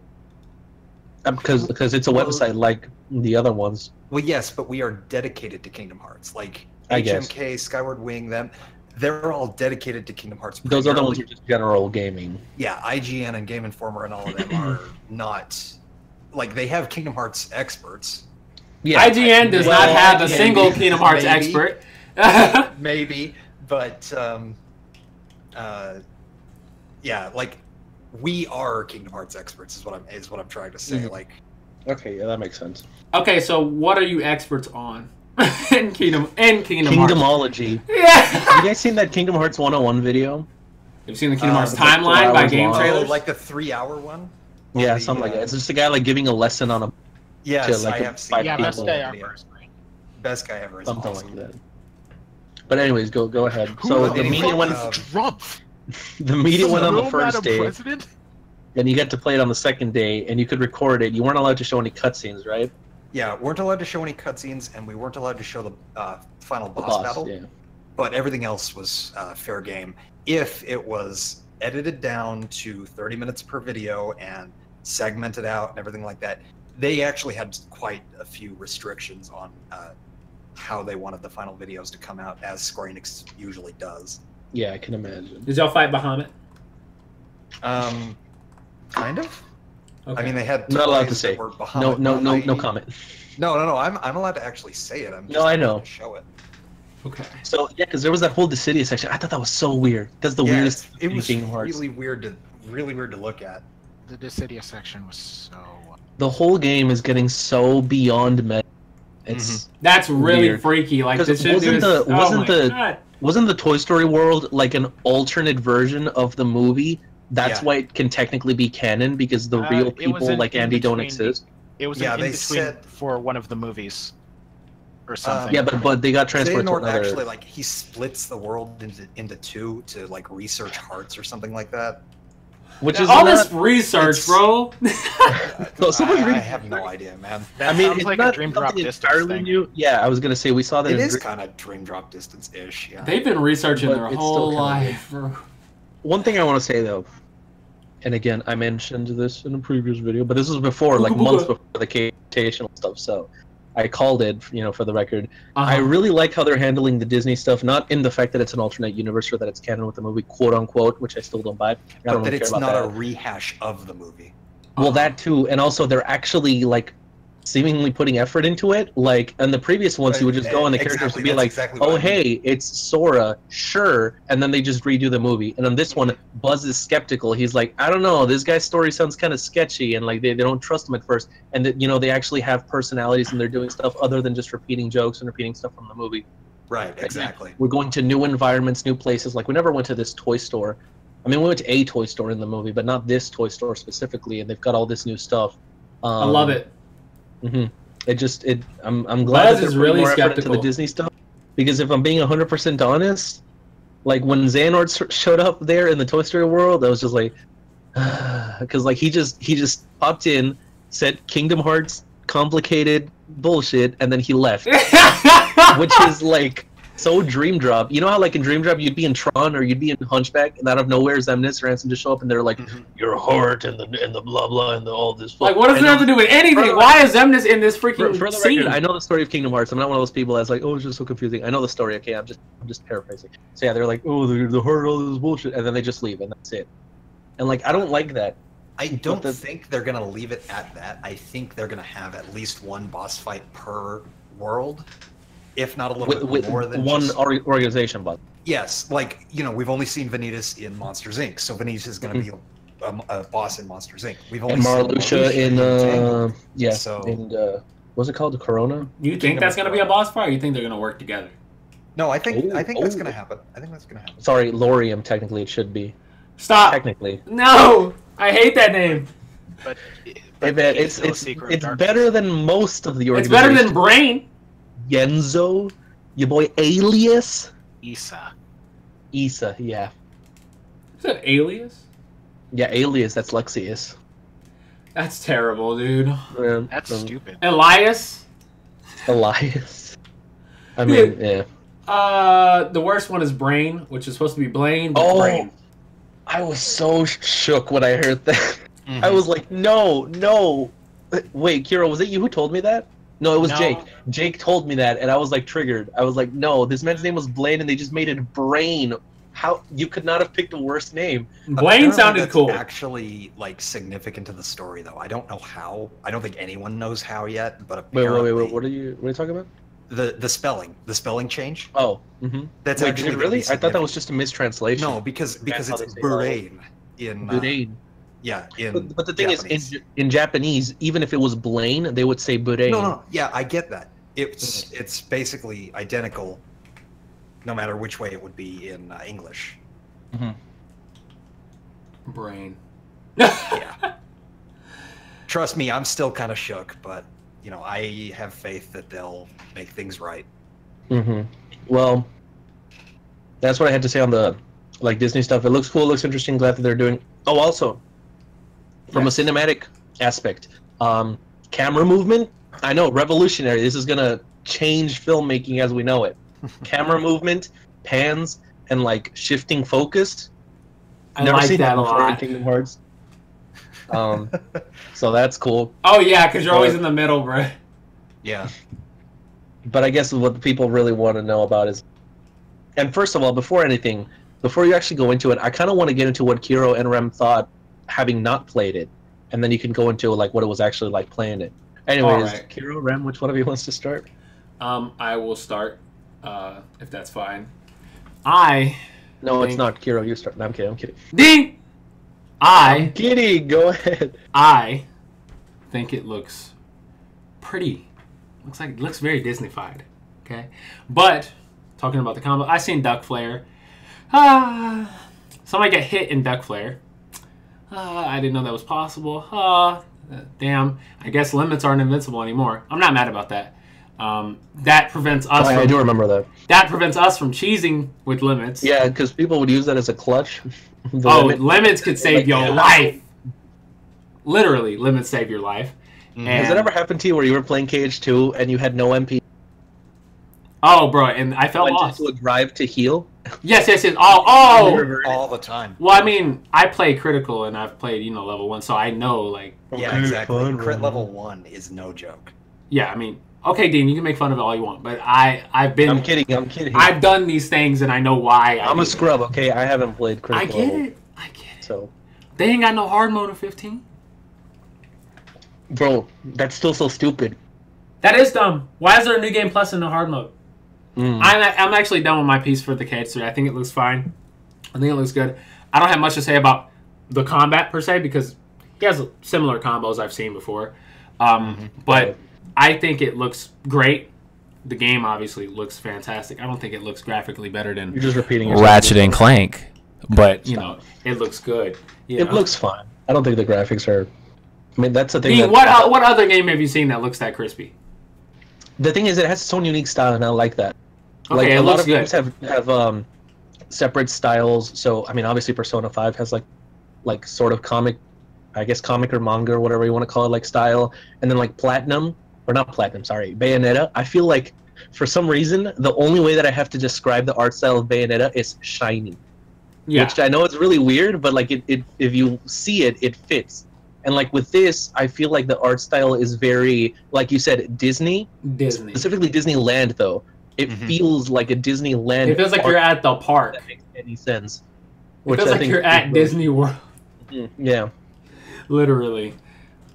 because it's a website like the other ones. Well, yes, but we are dedicated to Kingdom Hearts. Like I guess. HMK, Skyward Wing, they're all dedicated to Kingdom Hearts. Those other ones are just general gaming. Yeah, IGN and Game Informer and all of them are not, like, they have Kingdom Hearts experts. Yeah, IGN does not have a single Kingdom Hearts expert. Maybe, but yeah, like, we are Kingdom Hearts experts is what I'm trying to say. Mm-hmm. Like, okay, yeah, that makes sense. Okay, so what are you experts on? in Kingdom Kingdomology. Yeah. Have you guys seen that Kingdom Hearts 101 video? You've seen the Kingdom Hearts timeline by game trailers? Like the 3-hour one? Yeah, something like that. It's just a guy like giving a lesson on a. Yes, I have seen. Yeah, best guy ever. Best guy ever. Something awesome. like that. But anyways, go ahead. So the media went. The media went on the first day, and you got to play it on the second day, and you could record it. You weren't allowed to show any cutscenes, right? Yeah, weren't allowed to show any cutscenes, and we weren't allowed to show the final boss battle. Yeah. But everything else was fair game. If it was edited down to 30 minutes per video and segmented out and everything like that, they actually had quite a few restrictions on how they wanted the final videos to come out, as Square Enix usually does. Yeah, I can imagine. Did y'all fight Bahamut? Kind of. Okay. I mean, they had not allowed to say. No comment. No. I'm allowed to actually say it. I'm just I know. Show it. Okay. So yeah, because there was that whole Dissidia section. I thought that was so weird. That's the weirdest. It was Kingdom Hearts. really weird to look at. The Dissidia section was so. The whole game is getting so beyond meta. It's that's really weird. Freaky. Like this wasn't the Toy Story world like an alternate version of the movie? That's why it can technically be canon, because the real people like Andy don't exist. It was in between for one of the movies, or something. Yeah, but they got transferred to another. Actually, like, he splits the world into two to like research hearts or something like that. Which is all this research, bro. I have no idea, man. That sounds like a Dream Drop Distance thing. New. Yeah, I was gonna say we saw that. It is kind of Dream Drop Distance-ish. Yeah. They've been researching their whole life, bro. One thing I want to say though, and again, I mentioned this in a previous video, but this was before, like months before the Invitational stuff. So I called it, for the record. I really like how they're handling the Disney stuff, not in the fact that it's an alternate universe or that it's canon with the movie, quote unquote, which I still don't buy. But that it's not a rehash of the movie. Well, that too, and also they're actually like seemingly putting effort into it. Like in the previous ones, you would just go and the characters would be like, "Oh, hey, it's Sora, sure," and then they just redo the movie. And on this one, Buzz is skeptical. He's like, "I don't know, this guy's story sounds kind of sketchy," and like they don't trust him at first. And they actually have personalities and they're doing stuff other than just repeating jokes and repeating stuff from the movie. Right, exactly. We're going to new environments, new places. Like, we never went to this toy store. I mean, we went to a toy store in the movie, but not this toy store specifically, and they've got all this new stuff. I love it. I'm glad that they're putting really more effort skeptical into the Disney stuff, because if I'm being 100% honest, like, when Xehanort showed up there in the Toy Story world, I was just like, because like he just popped in, said Kingdom Hearts complicated bullshit, and then he left, which is like so Dream Drop. You know how like in Dream Drop you'd be in Tron or you'd be in Hunchback, and out of nowhere Xemnas or Ansem just show up and they're like, your heart and the blah blah and all this. Like, what does it have to do with anything? Why is Xemnas in this freaking for the scene? record, I know the story of Kingdom Hearts. I'm not one of those people that's like, oh, it's just so confusing. I know the story. Okay, I'm just paraphrasing. So yeah, they're like, oh, the heart, all this bullshit, and then they just leave, and that's it. And like, I don't like that. I don't think they're gonna leave it at that. I think they're gonna have at least one boss fight per world, if not a little bit more than one just... organization boss. Yes, like, you know, we've only seen Vanitas in Monsters Inc., so Vanitas is gonna be a boss in Monsters Inc. We've only seen Marluxia in yeah. So what's it called? The Corona? You think that's gonna be a boss fight, or you think they're gonna work together? No, I think that's gonna happen. I think that's gonna happen. Sorry, Lorium. Technically, it should be. Stop. Technically. No, I hate that name. But it's better than most of the organizations. It's better than Brain. Yenzo, your boy Alias. Issa, yeah. Is that Alias? Yeah, Alias. That's Lexius. That's terrible, dude. That's stupid. Elias. I mean, yeah. The worst one is Brain, which is supposed to be Blaine. But Brain. I was so shook when I heard that. I was like, no. Wait, Kiro, was it you who told me that? No, it was Jake. Jake told me that, and I was like triggered. I was like, no, this man's name was Blaine, and they just made it Brain. How you could not have picked a worse name? Blaine sounded cool. Actually, like, significant to the story, though. I don't know how. I don't think anyone knows how yet. But apparently... wait. What are you talking about? The spelling change. Oh, that's wait, actually really. I thought that was just a mistranslation. No, because it's Brain in. Brain. Yeah, but the thing Japanese. Is, in Japanese, even if it was Blaine, they would say Burain. No, yeah, I get that. It's basically identical, no matter which way it would be in English. Brain. Yeah. Trust me, I'm still kind of shook, but you know, I have faith that they'll make things right. Well, that's what I had to say on the Disney stuff. It looks cool. It looks interesting. Glad that they're doing. Oh, also. From a cinematic aspect, camera movement, I know, revolutionary. This is going to change filmmaking as we know it. Camera movement, pans, and, like, shifting focus. I never seen that a lot. In Kingdom Hearts. So that's cool. Oh, yeah, because you're always in the middle, bro. Yeah. But I guess what people really want to know about is... And first of all, before you actually go into it, I kind of want to get into what Kiro and Rem thought having not played it, and then you can go into like what it was actually like playing it. Anyways, right. Kiro, Rem, which one of you wants to start? I will start, if that's fine. No, it's not. Kiro, you start. No, I'm kidding. Ding! I'm kidding. Go ahead. I think it looks pretty. Looks very Disney-fied. Okay, but talking about the combo, I seen Duck Flare. Somebody get hit in Duck Flare. I didn't know that was possible. Damn. I guess limits aren't invincible anymore. I'm not mad about that. That prevents us I do remember that. That prevents us from cheesing with limits. Yeah, because people would use that as a clutch. Limits could save your life. Literally, limits save your life. Has that ever happened to you where you were playing KH2 and you had no MP? Oh, bro, and I felt lost. Went into a drive to heal? Yes. Oh! All the time. Well, I mean, I play critical and I've played, level 1, so I know, like... Yeah, exactly. Crit level 1 is no joke. Yeah, I mean, okay, Dean, you can make fun of it all you want, but I've been... I'm kidding. I've done these things and I know why. I'm a scrub, okay? I haven't played critical. I get it. So they ain't got no hard mode in 15. Bro, that's still so stupid. That is dumb. Why is there a new game plus in the hard mode? I'm actually done with my piece for the KH3. I think it looks fine. I think it looks good. I don't have much to say about the combat per se because he has similar combos I've seen before. But I think it looks great. the game obviously looks fantastic. I don't think it looks graphically better than You're just repeating yourself. Ratchet and Clank, but it looks good. It looks fine. I don't think the graphics are. I mean, that's the thing. What other game have you seen that looks that crispy? The thing is, it has its own unique style, and I like that. Okay, a lot of good. games have separate styles. So, I mean, obviously, Persona 5 has like sort of comic or manga or whatever you want to call it, like style, and then like Bayonetta. I feel like for some reason the only way that I have to describe the art style of Bayonetta is shiny. Yeah. Which I know is really weird, but like it if you see it, it fits. And like with this, I feel like the art style is very, like you said, Disney. Specifically Disneyland, though. It feels like a Disneyland. It feels like you're at the park. That makes any sense. It feels like you're at Disney World. Yeah. Literally.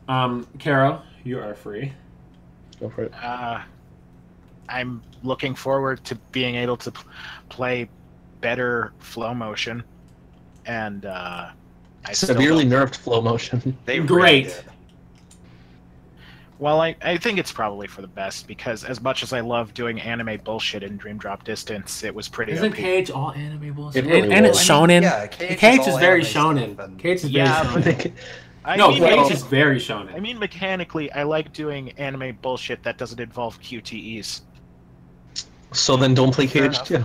Caro, you are free. Go for it. I'm looking forward to being able to play better flow motion, and I severely nerfed flow motion. They great. Really well, I think it's probably for the best, because as much as I love doing anime bullshit in Dream Drop Distance, it was pretty. Isn't Cage all anime bullshit? And it's shonen. Yeah, Cage is very shonen. Cage is very shonen. Cage is very shonen. I mean, mechanically, I like doing anime bullshit that doesn't involve QTEs. So then don't play Cage 2.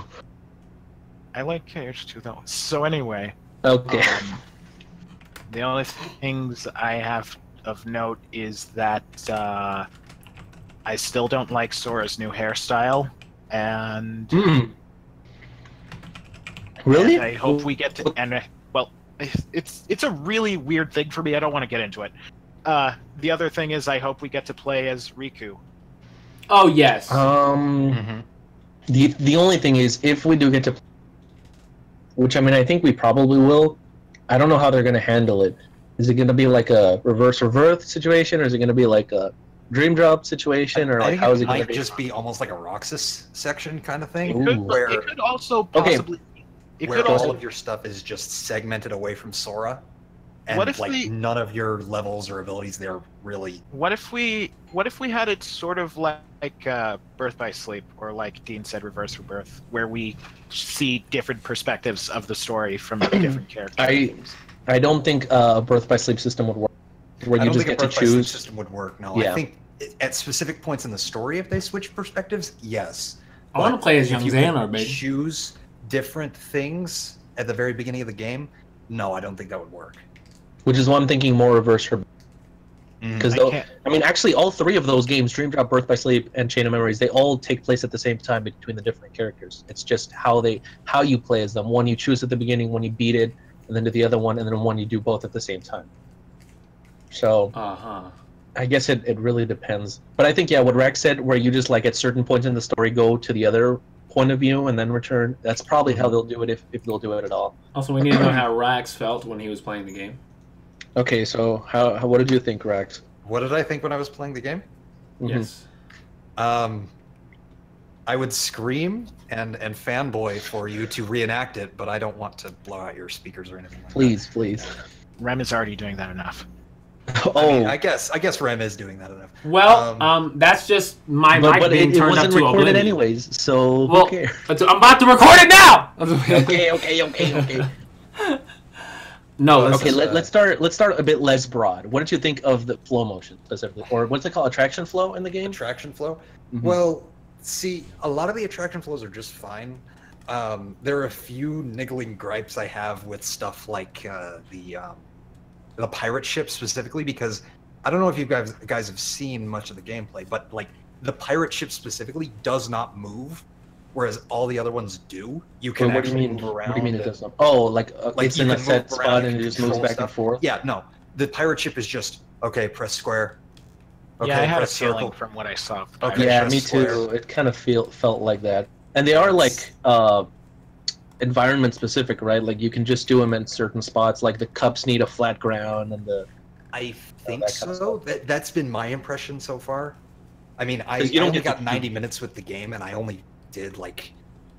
I like Cage 2, though. So anyway. Okay. The only things I have of note is that I still don't like Sora's new hairstyle, and really, and I hope we get to. And well, it's a really weird thing for me. I don't want to get into it. The other thing is, I hope we get to play as Riku. Oh yes. The only thing is, if we do get to, which I mean, I think we probably will. I don't know how they're going to handle it. Is it going to be like a reverse situation, or is it going to be like a Dream Drop situation, or like how is it going to be? It might just be almost like a Roxas section kind of thing, where it could also possibly all of your stuff is just segmented away from Sora, and none of your levels or abilities there really. What if we had it sort of like Birth by Sleep, or like Dean said, Reverse Rebirth, where we see different perspectives of the story from different characters? I don't think a Birth by Sleep system would work, where you just get to choose. I don't think a Birth by Sleep system would work. No, yeah. I think at specific points in the story, if they switch perspectives, yes. I want to play as young Xehanort, baby. Choose different things at the very beginning of the game. No, I don't think that would work. Which is why I'm thinking more Reverse Rebirth. Because I mean, actually, all three of those games, Dream Drop, Birth by Sleep, and Chain of Memories, they all take place at the same time between the different characters. It's just how you play as them. One you choose at the beginning, one you beat it, and then to the other one, and then one you do both at the same time. So, I guess it really depends. But I think, yeah, what Rex said, where you just, like, at certain points in the story, go to the other point of view and then return, that's probably how they'll do it, if they'll do it at all. Also, we need to know how Rex felt when he was playing the game. Okay, so what did you think, Rex? What did I think when I was playing the game? Yes. I would scream and fanboy for you to reenact it, but I don't want to blow out your speakers or anything like that. Please. Rem is already doing that enough. I mean, I guess Rem is doing that enough. Well, that's just my mic being turned up to recorded oblivion. Anyways, so who cares? I'm about to record it now! Okay. No. Okay, let's start a bit less broad. What did you think of the flow motion specifically, or what's it called, attraction flow in the game? Attraction flow. Well, see, a lot of the attraction flows are just fine. There are a few niggling gripes I have with stuff like the pirate ship specifically, because I don't know if you guys have seen much of the gameplay, but like the pirate ship specifically does not move. Whereas all the other ones do. You can actually move around. What do you mean it does not? Oh, like it's in a set spot and it just moves back and forth? Yeah, no. The pirate ship is just, okay, press square. Okay, yeah, I had a feeling from what I saw. Okay, yeah, me too. It kind of felt like that. And they are like environment specific, right? Like you can just do them in certain spots. Like the cups need a flat ground and the... I think so. That's been my impression so far. I mean, I only got 90 minutes with the game, and I only did like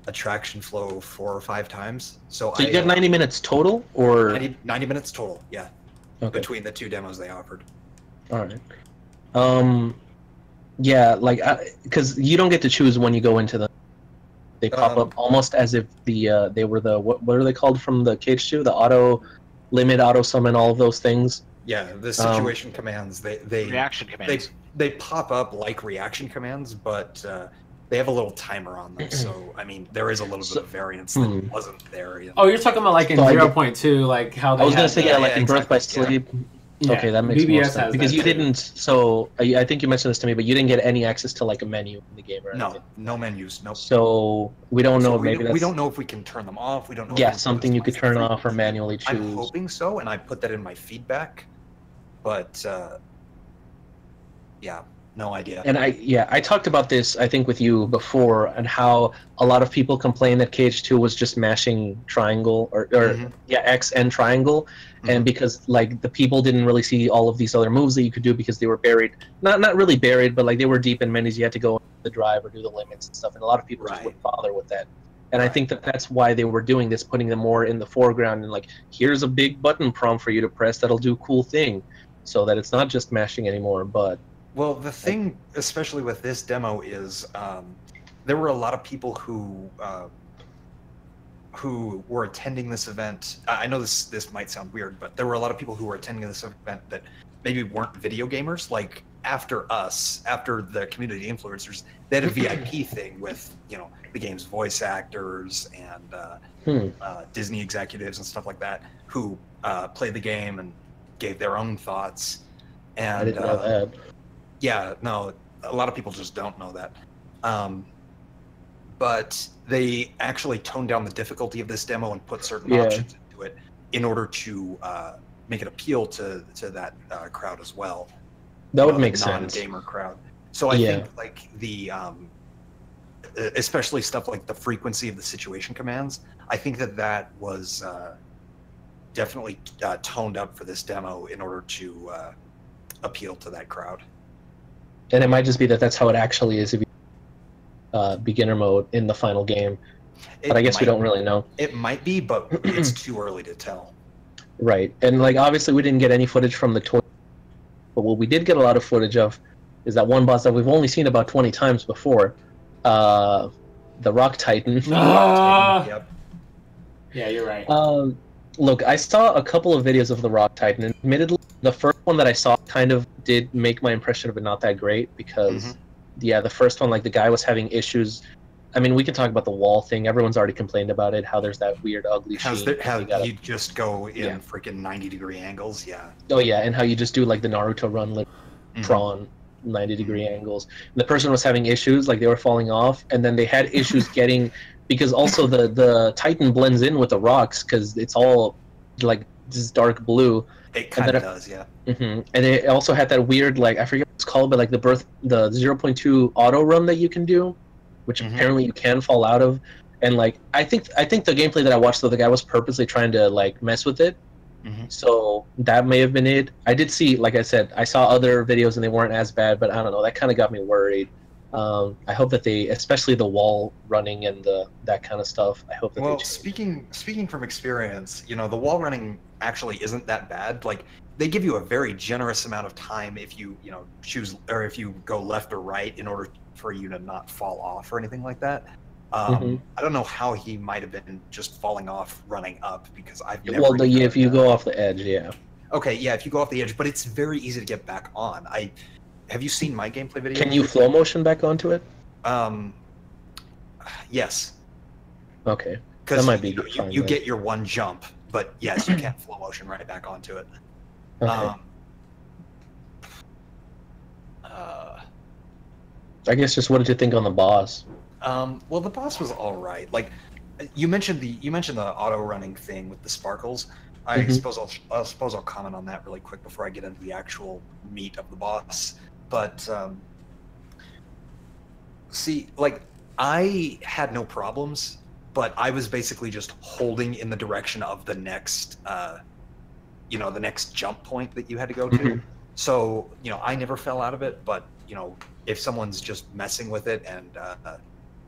attraction flow 4 or 5 times. So you got 90 minutes total, or 90 minutes total? Yeah, between the 2 demos they offered. All right. Yeah, like because you don't get to choose when you go into them. They pop up almost as if they were the what are they called from the KH2? The auto limit, auto summon, all of those things. Yeah, the situation commands. They reaction commands. They pop up like reaction commands, but they have a little timer on them. So I mean, there is a little bit of variance that wasn't there. Oh, you're talking about like in 0.2, like how they. I was gonna say like in Birth by Sleep. Yeah. Okay, that makes BBS more sense because you didn't. So I think you mentioned this to me, but you didn't get any access to like a menu in the game, right? No menus. Nope. So we don't know. We don't know if we can turn them off. We don't know. Yeah, something you could turn off or manually choose. I'm hoping so, and I put that in my feedback, but yeah, no idea. And I talked about this I think with you before, and how a lot of people complain that KH2 was just mashing triangle or X and triangle. And because like the people didn't really see all of these other moves that you could do because they were buried, not really buried, but like they were deep in menus. You had to go the drive or do the limits and stuff, and a lot of people just wouldn't bother with that. And I think that's why they were doing this, putting them more in the foreground and like, here's a big button prompt for you to press that'll do cool thing, so that it's not just mashing anymore. But well, the thing, especially with this demo, is there were a lot of people who were attending this event. I know this might sound weird, but there were a lot of people who were attending this event that maybe weren't video gamers. Like after the community influencers, they had a VIP thing with the game's voice actors and Disney executives and stuff like that who played the game and gave their own thoughts. And I didn't know that. Yeah, no, a lot of people just don't know that. But they actually toned down the difficulty of this demo and put certain options into it in order to make it appeal to that crowd as well. That would make sense. Non-gamer crowd. So I think like the especially stuff like the frequency of the situation commands, I think that was definitely toned up for this demo in order to appeal to that crowd. And it might just be that's how it actually is if you beginner mode in the final game, but I guess we don't really know. It might be, but it's too early to tell. Right, and like obviously we didn't get any footage from the toy, but what we did get a lot of footage of is that one boss that we've only seen about 20 times before, the Rock Titan. Yep. Yeah, you're right. Look, I saw a couple of videos of the Rock Titan, and admittedly, the first one that I saw kind of did make my impression of it not that great because. Yeah, the first one, like the guy was having issues. I mean, we can talk about the wall thing. Everyone's already complained about it. How there's that weird, ugly. How you just go in freaking 90-degree angles? Yeah. Oh yeah, and how you just do like the Naruto run, like prawn 90-degree angles. And the person was having issues, like they were falling off, and then they had issues getting because also the Titan blends in with the rocks because it's all like this dark blue. It kind of does, yeah. And it also had that weird, like, I forget what it's called, but like the 0.2 auto run that you can do, which apparently you can fall out of. And like, I think the gameplay that I watched, though, the guy was purposely trying to like mess with it. So that may have been it. I did see, like I said, I saw other videos and they weren't as bad, but I don't know. That kind of got me worried. I hope that they, especially the wall running and that kind of stuff. I hope that. Well, speaking from experience, the wall running actually isn't that bad. Like they give you a very generous amount of time if you choose or if you go left or right in order for you to not fall off or anything like that. I don't know how he might have been just falling off running up because I've never. Well, if you go off the edge, yeah. Okay, yeah, if you go off the edge, but it's very easy to get back on. Have you seen my gameplay video? Can you flow motion back onto it? Yes. Okay. That might be fine, you get your one jump, but yes, you can flow motion right back onto it. Okay. I guess just what did you think on the boss? Well, the boss was all right. Like you mentioned the auto running thing with the sparkles. I suppose I'll comment on that really quick before I get into the actual meat of the boss. But see, like I had no problems, but I was basically just holding in the direction of the next, the next jump point that you had to go to. So I never fell out of it. But if someone's just messing with it and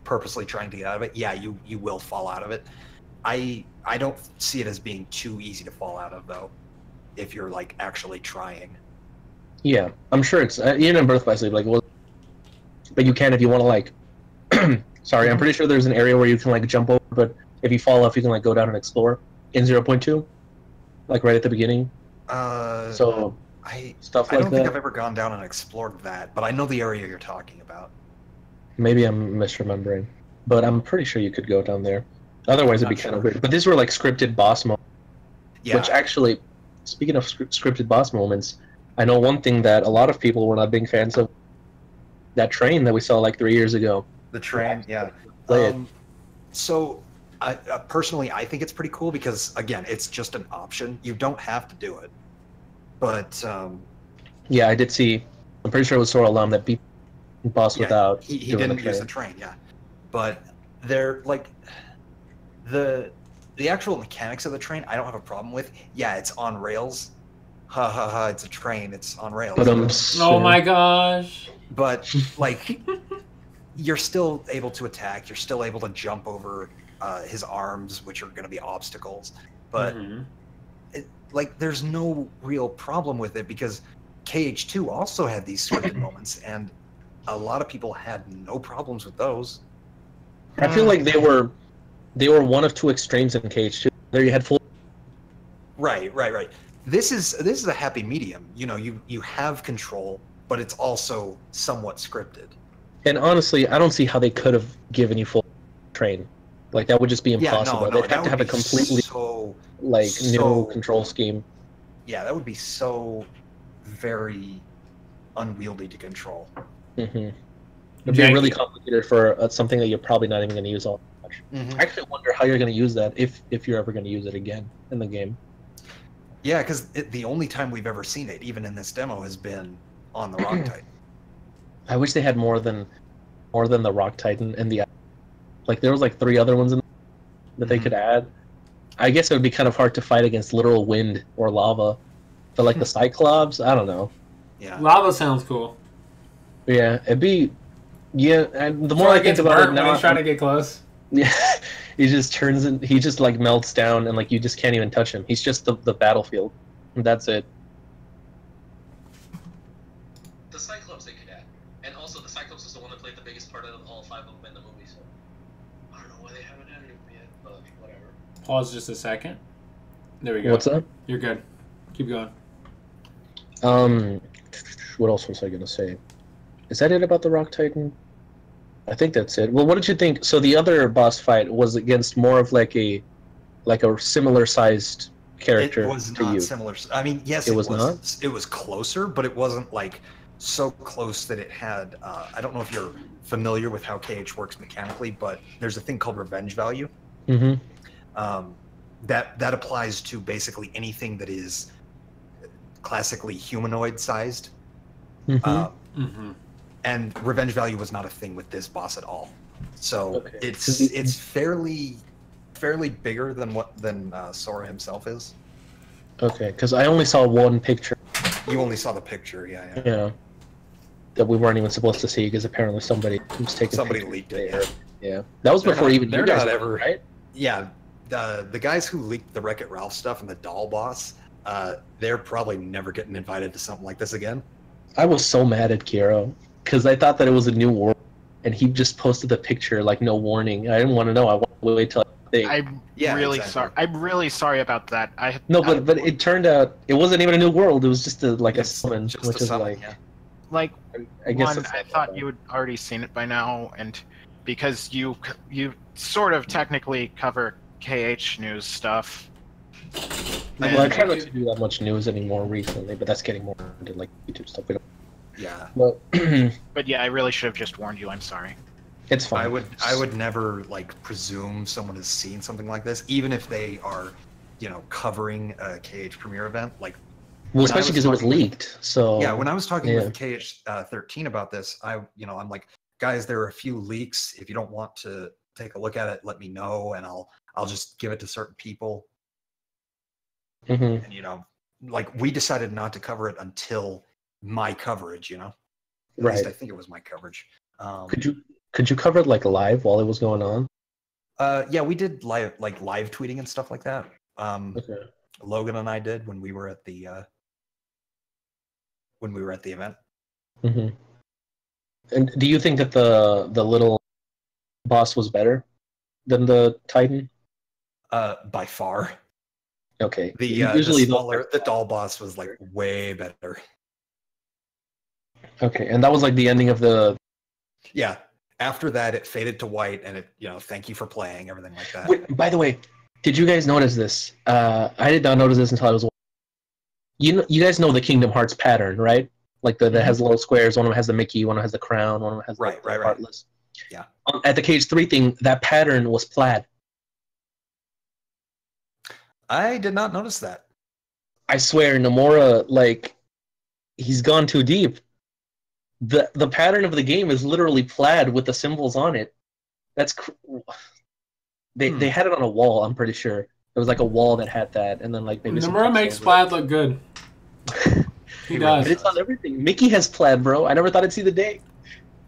purposely trying to get out of it, yeah, you will fall out of it. I don't see it as being too easy to fall out of though, if you're like actually trying. Yeah, I'm sure it's even in Birth by Sleep. Like, But you can if you want to like. Sorry, I'm pretty sure there's an area where you can like jump over, but if you fall off, you can like go down and explore in 0.2, like right at the beginning. So stuff like that. I don't think I've ever gone down and explored that, but I know the area you're talking about. Maybe I'm misremembering, but I'm pretty sure you could go down there. Otherwise, it'd be kind of weird. But these were like scripted boss moments. Yeah. Which actually, speaking of scripted boss moments, I know one thing that a lot of people were not big fans of. That train that we saw like 3 years ago. The train, yeah. So, personally, I think it's pretty cool because, again, it's just an option. You don't have to do it. But, yeah, I did see. I'm pretty sure it was Sora Lam that beat boss without. He didn't use the train, yeah. But they're like the actual mechanics of the train. I don't have a problem with. Yeah, it's on rails. Ha ha ha! It's a train. It's on rails. Oh my gosh! But like, you're still able to attack. You're still able to jump over his arms, which are going to be obstacles. But like, there's no real problem with it because KH2 also had these scripted moments, and a lot of people had no problems with those. I feel like they were one of two extremes in KH2. There you had full. Right. This is a happy medium. You know, you have control, but it's also somewhat scripted. And honestly, I don't see how they could have given you full train. Like, that would just be impossible. They'd have to have a completely new control scheme. Yeah, that would be so very unwieldy to control. It'd be really complicated for something that you're probably not even going to use all that much. I actually wonder how you're going to use that if you're ever going to use it again in the game. Yeah, because the only time we've ever seen it, even in this demo, has been on the Rock Titan. I wish they had more than the Rock Titan and the like. There was like 3 other ones that they could add. I guess it would be kind of hard to fight against literal wind or lava, but like the Cyclops, I don't know. Yeah, lava sounds cool. Yeah, it'd be. Yeah, and the more I think about it now, he's trying to get close. Yeah, he just turns and he just like melts down, and like you just can't even touch him. He's just the battlefield, and that's it. The Cyclops they could add, and also the Cyclops is the one that played the biggest part of all 5 of them in the movie. So I don't know why they haven't added him yet, but whatever. Pause just a second. There we go. What's up? You're good. Keep going. What else was I gonna say? Is that it about the Rock Titan? I think that's it. Well, what did you think? So the other boss fight was against more of like a similar sized character. It was not similar. I mean, yes, it was not. It was closer, but it wasn't like so close that it had. I don't know if you're familiar with how KH works mechanically, but there's a thing called revenge value. That applies to basically anything that is classically humanoid sized. And revenge value was not a thing with this boss at all. So it's fairly bigger than Sora himself is. Okay, because I only saw one picture. You only saw the picture, yeah. Yeah. That we weren't even supposed to see because apparently somebody was taking. Somebody leaked it. Yeah. That was before even you guys ever, right? Yeah. The guys who leaked the Wreck-It Ralph stuff and the doll boss, they're probably never getting invited to something like this again. I was so mad at Kiro because I thought that it was a new world, and he just posted the picture like no warning. I didn't want to know. I wanted to wait till I think. Sorry. I'm really sorry about that. But it turned out it wasn't even a new world. It was just a summon, which is like. Yeah. Like, I guess I thought you had already seen it by now, and because you sort of technically cover KH news stuff. Well, I try not to do that much news anymore recently, but that's getting more into like YouTube stuff. Yeah. But yeah, I really should have just warned you. I'm sorry. It's fine. I would never like presume someone has seen something like this, even if they are, covering a KH premiere event. Like, well, especially because it was leaked. So yeah, when I was talking with KH13 about this, I'm like, guys, there are a few leaks. If you don't want to take a look at it, let me know, and I'll just give it to certain people. And like we decided not to cover it until my coverage. At least I think it was my coverage. Could you cover it like live while it was going on? Yeah, we did live tweeting and stuff like that. Logan and I did when we were at the event. And do you think that the little boss was better than the Titan? By far. Okay. Usually the doll boss was like way better. Okay, and that was like the ending of the. Yeah. After that, it faded to white, and it thank you for playing, everything like that. Wait, by the way, did you guys notice this? I did not notice this until I was. You guys know the Kingdom Hearts pattern, right? Like that has little squares. One of them has the Mickey. One of them has the crown. One of them has the Heartless. Yeah. At the Cage 3 thing, that pattern was plaid. I did not notice that. I swear, Nomura, like, he's gone too deep. The pattern of the game is literally plaid with the symbols on it. That's they had it on a wall. I'm pretty sure there was like a wall that had that, and then like maybe Nomura makes plaid look good. He does. But it's on everything. Mickey has plaid, bro. I never thought I'd see the day.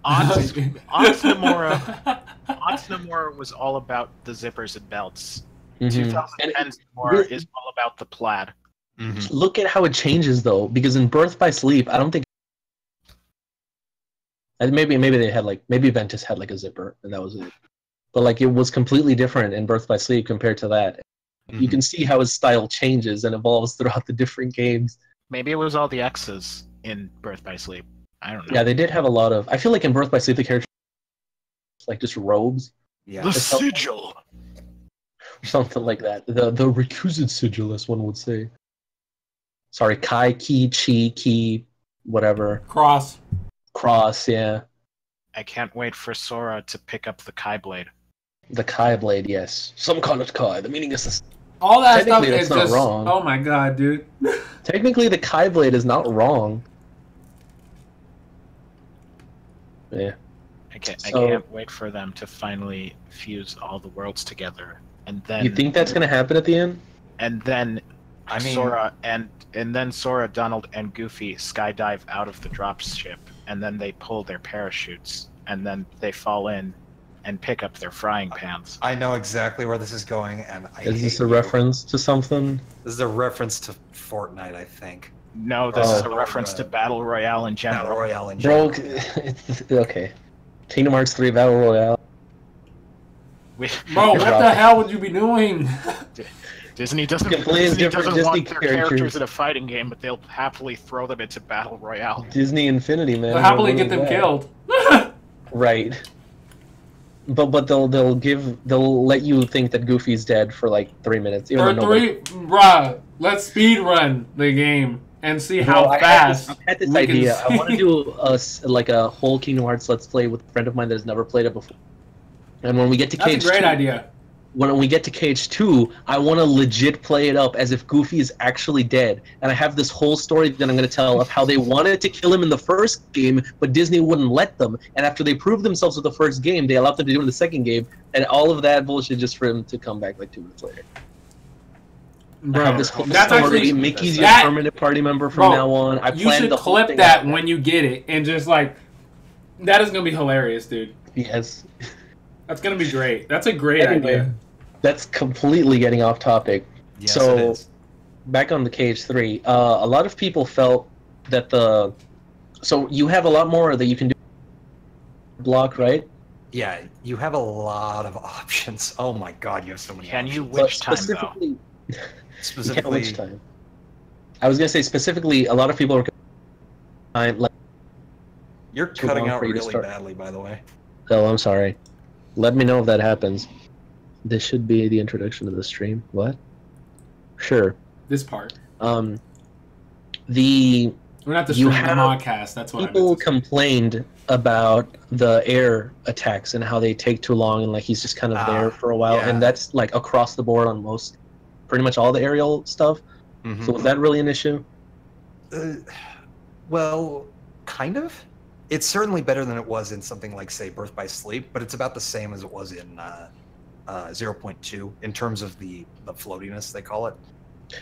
Honest Nomura was all about the zippers and belts. 2010's Nomura is all about the plaid. Look at how it changes, though, because in Birth by Sleep, I don't think. And maybe they had maybe Ventus had like a zipper, and that was it. But like it was completely different in Birth by Sleep compared to that. You can see how his style changes and evolves throughout the different games. Maybe it was all the X's in Birth by Sleep. I don't know. Yeah, they did have a lot of. I feel like in Birth by Sleep, the characters like just robes. Yeah, the sigil, something like that. The recused sigil, as one would say. Sorry, Kai, Ki, Chi, Ki, whatever. Cross, yeah. I can't wait for Sora to pick up the Kai blade. The Kai blade, yes. Some call it Kai. The meaning is all that stuff is just wrong. Oh my god, dude. Technically, the Kai blade is not wrong. Yeah. I can't wait for them to finally fuse all the worlds together, and then. You think that's gonna happen at the end? And then, Sora and then Sora, Donald, and Goofy skydive out of the drop ship, and then they pull their parachutes, and then they fall in and pick up their frying pans. I know exactly where this is going, and is this a reference to something? This is a reference to Fortnite, I think. No, this is a reference to Battle Royale in general. Battle Royale in general. Bro, okay. Kingdom Hearts 3 Battle Royale. Bro, what the hell would you be doing? Disney doesn't want their characters in a fighting game, but they'll happily throw them into Battle Royale. Disney Infinity, man. They'll happily get them killed. Right. But they'll let you think that Goofy's dead for like 3 minutes. Bruh, let's speed run the game and see how fast. I had this idea. I want to do a whole Kingdom Hearts Let's Play with a friend of mine that has never played it before. And when we get to Cage 2... That's a great idea. When we get to Cage 2, I want to legit play it up as if Goofy is actually dead. And I have this whole story that I'm going to tell of how they wanted to kill him in the first game, but Disney wouldn't let them. And after they proved themselves with the first game, they allowed them to do it in the second game. And all of that bullshit just for him to come back like 2 minutes later. Bro, this whole story, actually, Mickey's your permanent party member from now on. You should clip that when you get it. And just like, that is going to be hilarious, dude. Yes. That's going to be great. That's a great idea. That's completely getting off topic. Yes, so, it is. Back on the Cage 3, a lot of people felt that so you have a lot more that you can do block, right? Yeah, you have a lot of options. Oh my god, you have so many options. Can you witch time, though? Specifically, witch time. I was going to say, specifically, a lot of people are... You're cutting out really badly, by the way. Oh, I'm sorry. Let me know if that happens. This should be the introduction of the stream. What? Sure. This part. We're not the stream, the MogCast. That's what people complained about the air attacks and how they take too long and like he's just kind of there for a while, and that's like across the board on pretty much all the aerial stuff. So was that really an issue? Well, kind of. It's certainly better than it was in something like, say, Birth by Sleep, but it's about the same as it was in 0.2 in terms of the floatiness, they call it.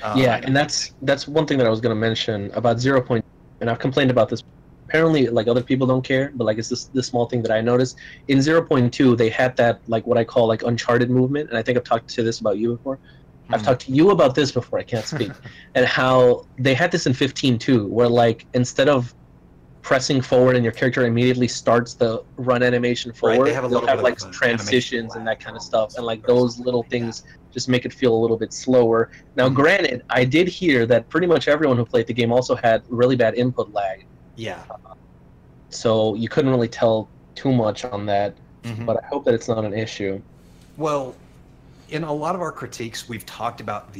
And that's one thing that I was going to mention about 0.2, and I've complained about this. Apparently, like, other people don't care, but like it's this small thing that I noticed. In 0.2, they had that, like, what I call like Uncharted movement, and I think I've talked to this about you before. I've talked to you about this before, I can't speak. And how they had this in 15 too, where like instead of pressing forward and your character immediately starts the run animation forward. Right, they have a little bit like of transitions and that kind of stuff, and like those little things just make it feel a little bit slower. Now, granted, I did hear that pretty much everyone who played the game also had really bad input lag. Yeah. So you couldn't really tell too much on that, but I hope that it's not an issue. Well, in a lot of our critiques, we've talked about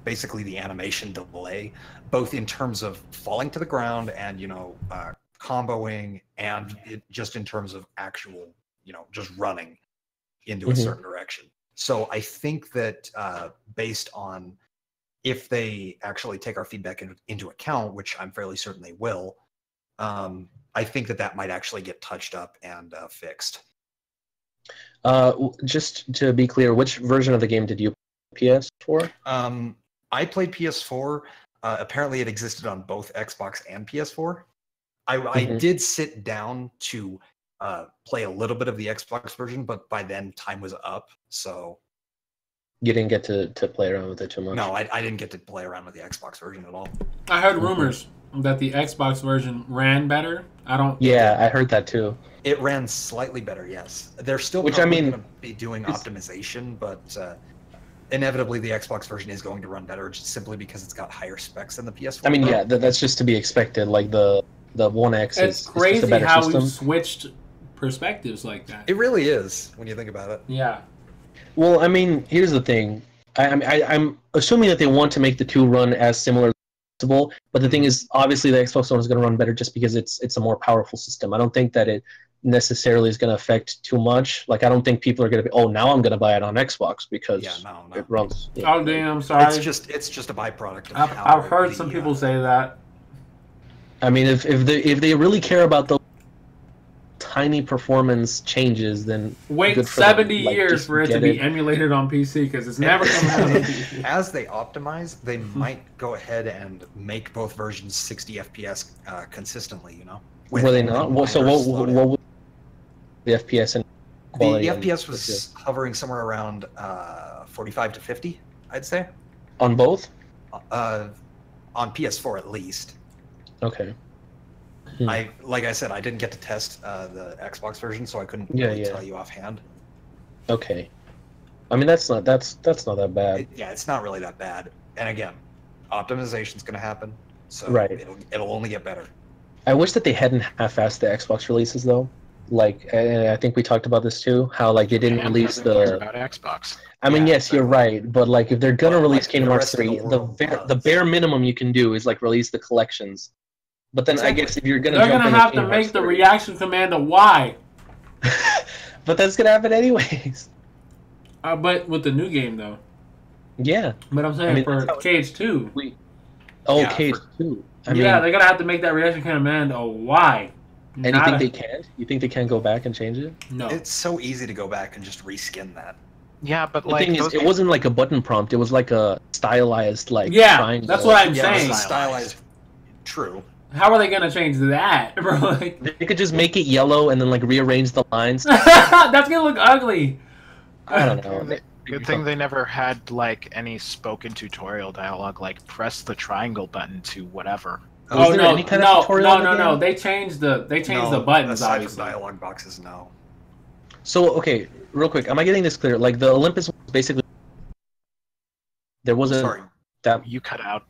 basically the animation delay, both in terms of falling to the ground and, comboing, and just in terms of actual, just running into a certain direction. So I think that based on if they actually take our feedback into account, which I'm fairly certain they will, I think that might actually get touched up and fixed. Just to be clear, which version of the game did you play? PS4? I played PS4. Apparently, it existed on both Xbox and PS4. I did sit down to play a little bit of the Xbox version, but by then time was up, so... You didn't get to play around with it too much? No, I didn't get to play around with the Xbox version at all. I heard rumors that the Xbox version ran better. Yeah, I heard that too. It ran slightly better, yes. They're still going to be doing optimization, but inevitably the Xbox version is going to run better just simply because it's got higher specs than the PS4. I mean, yeah, that's just to be expected. Like the One X it's crazy just a better how system. we've switched perspectives like that. It really is when you think about it. Yeah. Well, I mean, here's the thing. I'm assuming that they want to make the two run as similar as possible, but the thing is, obviously, the Xbox One is going to run better just because it's a more powerful system. I don't think that it necessarily is going to affect too much. Like, I don't think people are going to be, now I'm going to buy it on Xbox because it runs. Yeah. Oh, damn, sorry. It's just a byproduct. I've heard some people say that. I mean, if they really care about the tiny performance changes, then wait 70 years for it to be emulated on PC because it's never coming out on PC. As they optimize, they might go ahead and make both versions 60 FPS consistently. Were they not? So what was the FPS and quality? The FPS was hovering somewhere around 45 to 50, I'd say. On both? On PS4 at least. Okay. Like I said, I didn't get to test the Xbox version, so I couldn't really tell you offhand. Okay. I mean, that's not that bad. It's not really that bad. And again, optimization's going to happen, so it'll only get better. I wish that they hadn't half-assed the Xbox releases, though. Like, I think we talked about this too. How like they didn't release the about Xbox. I mean, yes, you're right, but like if they're gonna release Kingdom Hearts 3, the bare minimum you can do is like release the collections. But then I guess if you're gonna, they're gonna have to make the reaction command a Y. But that's gonna happen anyways. But with the new game though. Yeah. But I'm saying for Cage 2. Cage 2. They're gonna have to make that reaction command a Y. And you think they can't? You think they can't go back and change it? No. It's so easy to go back and just reskin that. Yeah, but the thing is, it wasn't like a button prompt. It was like a stylized triangle. That's what I'm saying. Stylized. True. How are they gonna change that, bro? Like, they could just make it yellow and then like rearrange the lines. That's gonna look ugly. I don't know. Good thing they never had like any spoken tutorial dialogue, like press the triangle button to whatever. Oh no! No! They changed the buttons. Aside obviously, from dialogue boxes, no. So okay, real quick, am I getting this clear? Like the Olympus was basically there was that you cut out.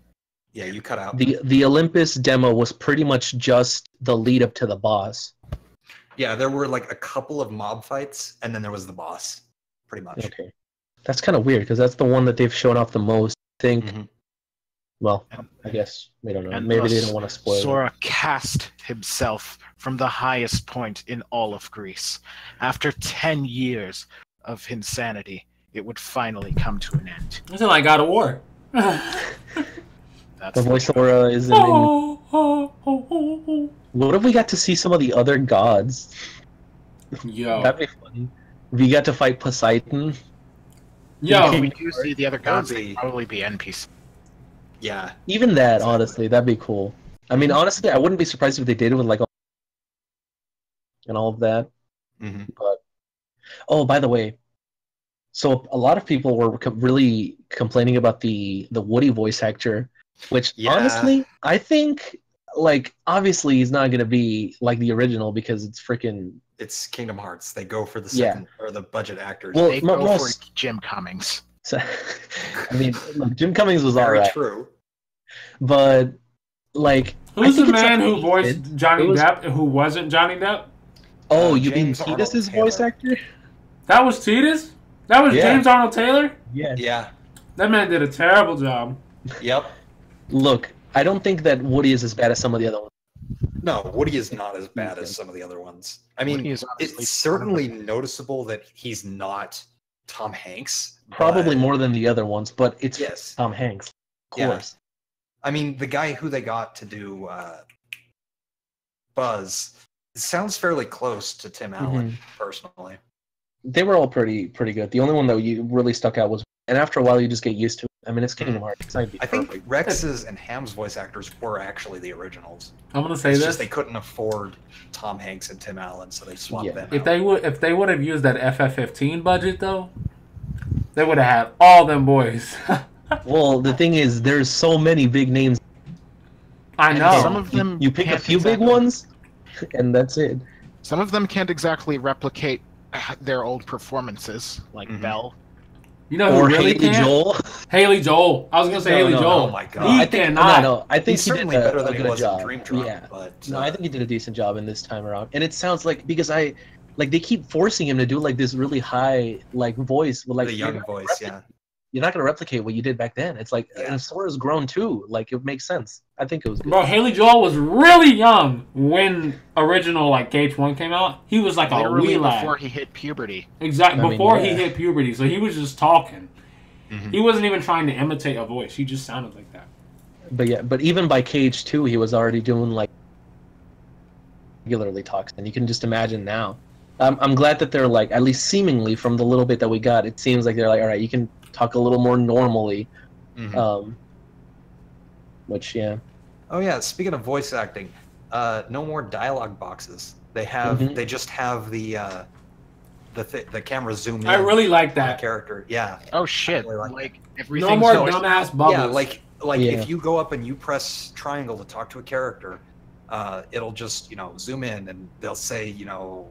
Yeah, you cut out. The Olympus demo was pretty much just the lead up to the boss. Yeah, there were like a couple of mob fights, and then there was the boss, pretty much. Okay, that's kind of weird because that's the one that they've shown off the most. I think. Mm-hmm. Well, I guess we don't know. And maybe they don't want to spoil it. Sora cast himself from the highest point in all of Greece. After 10 years of insanity, it would finally come to an end. It's like God of War. The voice Sora is in. What if we got to see some of the other gods? Yo, that'd be funny. We got to fight Poseidon. Yo, if we do see the other gods, they'd probably be NPCs. Yeah. Even that, honestly, that'd be cool. I mean, honestly, I wouldn't be surprised if they did it with like and all of that. Mm-hmm. But by the way, so a lot of people were really complaining about the Woody voice actor, which honestly, I think like, obviously he's not going to be like the original because it's freaking... It's Kingdom Hearts. They go for the second or the budget actors. Well, they go for Jim Cummings. So, I mean, look, Jim Cummings was all right. True. But, like... Who's the man who voiced Johnny Depp who wasn't Johnny Depp? Oh, you mean Titus's voice actor? That was Titus? That was James Arnold Taylor? Yes. Yeah. That man did a terrible job. Yep. Look, I don't think that Woody is as bad as some of the other ones. No, Woody is not as bad as some of the other ones. I mean, it's certainly noticeable that he's not Tom Hanks. Probably more than the other ones, but it's Tom Hanks. Of course. Yeah. I mean, the guy who they got to do Buzz sounds fairly close to Tim Allen, personally. They were all pretty good. The only one that really stuck out was, and after a while you just get used to it. I mean, it's Kingdom Hearts. I think Rex's and Ham's voice actors were actually the originals. I'm gonna say this: just they couldn't afford Tom Hanks and Tim Allen, so they swapped them. If they would have used that FF15 budget though, they would have had all them boys. Well, the thing is, there's so many big names. I know. Some of them you pick a few big ones, and that's it. Some of them can't exactly replicate their old performances, like Belle. You know who really Haley Joel? Haley Joel. I was gonna say Haley Joel. Oh my god! He cannot. I think he's certainly better than he was in Dream Drop. Yeah. But, no, I think he did a decent job in this time around. And it sounds like they keep forcing him to do like this really high voice with the young voice. Yeah. You're not gonna replicate what you did back then. It's like, and Sora's grown too. Like, it makes sense. I think it was good. Bro, Haley Joel was really young when original KH1 came out. He was like a wee lad before he hit puberty. Exactly, before he hit puberty. So he was just talking. He wasn't even trying to imitate a voice. He just sounded like that. But even by KH2, he was already doing regularly talks, and you can just imagine now. I'm glad that they're at least seemingly from the little bit that we got, it seems like they're all right, you can talk a little more normally. Which Oh yeah, speaking of voice acting, no more dialogue boxes. They just have the camera zoom in. I really like that character. Yeah. Oh shit! Really no more dumbass bubbles. Yeah, if you go up and you press triangle to talk to a character, it'll just zoom in and they'll say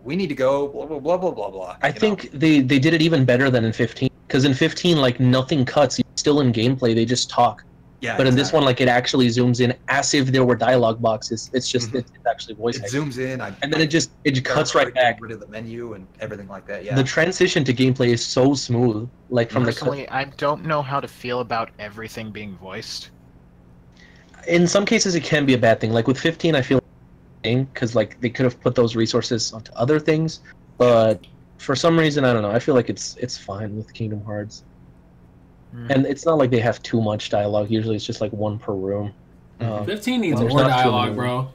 we need to go blah blah blah blah blah blah. I think they did it even better than in 15, because in 15 nothing cuts. You're still in gameplay. They just talk. Yeah. But in this one, it actually zooms in as if there were dialogue boxes. It's just it's actually voice. It zooms in, and then it cuts right back. Rid of the menu and everything like that. Yeah. The transition to gameplay is so smooth. Personally, I don't know how to feel about everything being voiced. In some cases, it can be a bad thing. Like with 15, I feel because they could have put those resources onto other things, but for some reason, I don't know. I feel like it's fine with Kingdom Hearts. And it's not like they have too much dialogue. Usually it's just one per room. 15 needs more dialogue, bro.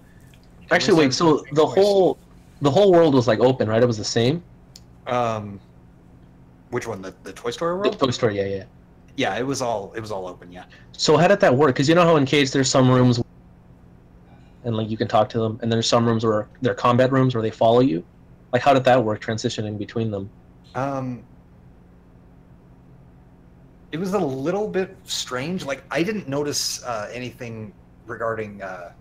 Actually, wait. So the whole world was open, right? It was the same. Which one? The Toy Story world? The Toy Story, yeah. Yeah, it was all open. Yeah. So how did that work? Because you know how in Cage there's some rooms, and you can talk to them, and there's some rooms where they're combat rooms where they follow you. How did that work transitioning between them? It was a little bit strange. I didn't notice anything regarding, an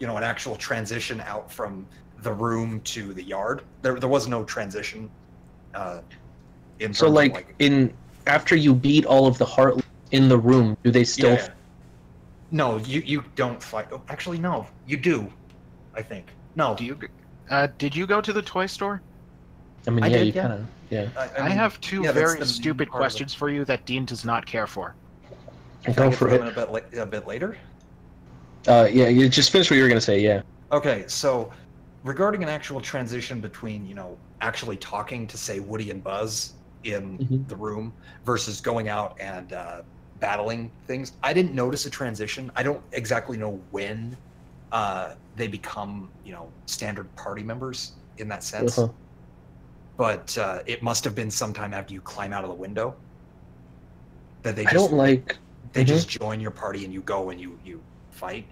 actual transition out from the room to the yard. There was no transition. After you beat all of the heart in the room, do they still? Yeah. No, you don't fight. Oh, actually, no, you do. I think no. Do you? Did you go to the toy store? I mean, you kind of. Yeah. I have two very stupid questions for you that Dean does not care for. Go for it. A bit later? You just finish what you were going to say, yeah. Okay, so regarding an actual transition between, actually talking to, say, Woody and Buzz in the room versus going out and battling things, I didn't notice a transition. I don't exactly know when they become, standard party members in that sense. But it must have been sometime after you climb out of the window that they just join your party and you go and you fight,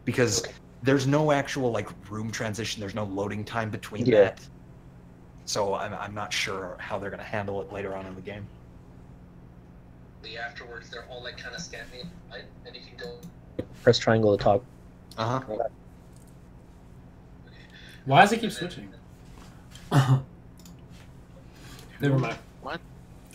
because there's no actual room transition. There's no loading time between that. So I'm not sure how they're going to handle it later on in the game. Afterwards, they're all kind of standing, right? And you can go press triangle to talk. Why does it keep switching? Never mind. What?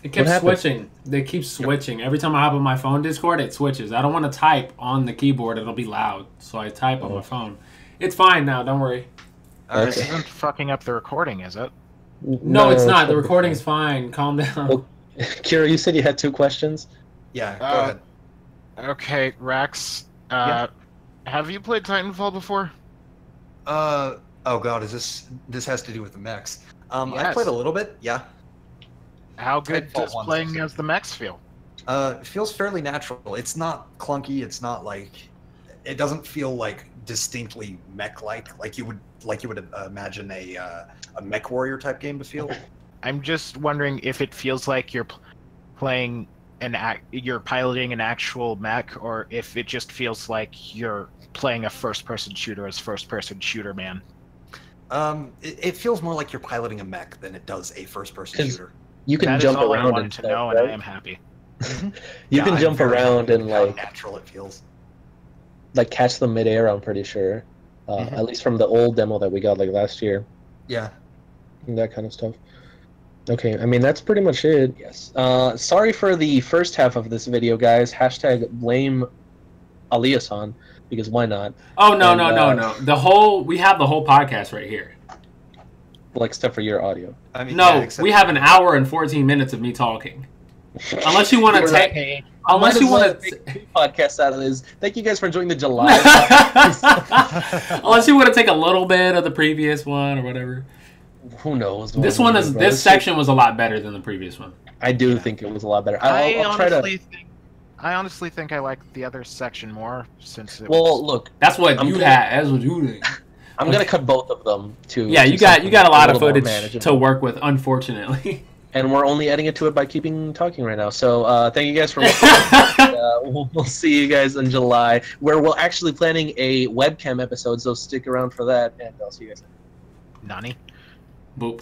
It kept switching. They keep switching. Every time I hop on my phone Discord, it switches. I don't want to type on the keyboard. It'll be loud. So I type on my phone. It's fine now. Don't worry. This isn't fucking up the recording, is it? No, it's not. The recording's fine. Calm down. Well, Kira, you said you had 2 questions? Yeah, go ahead. Okay, Rax. Have you played Titanfall before? Oh god, this has to do with the mechs. Yes. I played a little bit, yeah. How good does playing as the mechs feel? It feels fairly natural. It's not clunky, it's not like it doesn't feel like distinctly mech-like you would imagine a mech warrior type game to feel. I'm just wondering if it feels like you're playing you're piloting an actual mech, or if it just feels like you're playing a first-person shooter as first-person shooter man. It feels more like you're piloting a mech than it does a first-person shooter. You can jump around. I wanted to know, and I am happy. You can jump around and how natural it feels. Like catch them midair. I'm pretty sure, at least from the old demo that we got like last year. Yeah, and that kind of stuff. Okay, I mean that's pretty much it. Yes. Sorry for the first half of this video, guys. Hashtag blame Aliasan, because why not? Oh no. We have the whole podcast right here. Well, except for your audio. I mean, no, we have an hour and 14 minutes of me talking. Unless you want to take, unless you want to podcast out of this. Thank you guys for enjoying the July. Unless you want to take a little bit of the previous one or whatever. Who knows? This section was a lot better than the previous one. I do think it was a lot better. I honestly think I like the other section more since it look, that's what you had. That's what you did. I'm gonna cut both of them too. Yeah, you got a lot of footage to work with, unfortunately. And we're only adding it to it by keeping talking right now. So thank you guys for listening. We'll see you guys in July, where we're actually planning a webcam episode. So stick around for that, and I'll see you guys. Nani? Boop.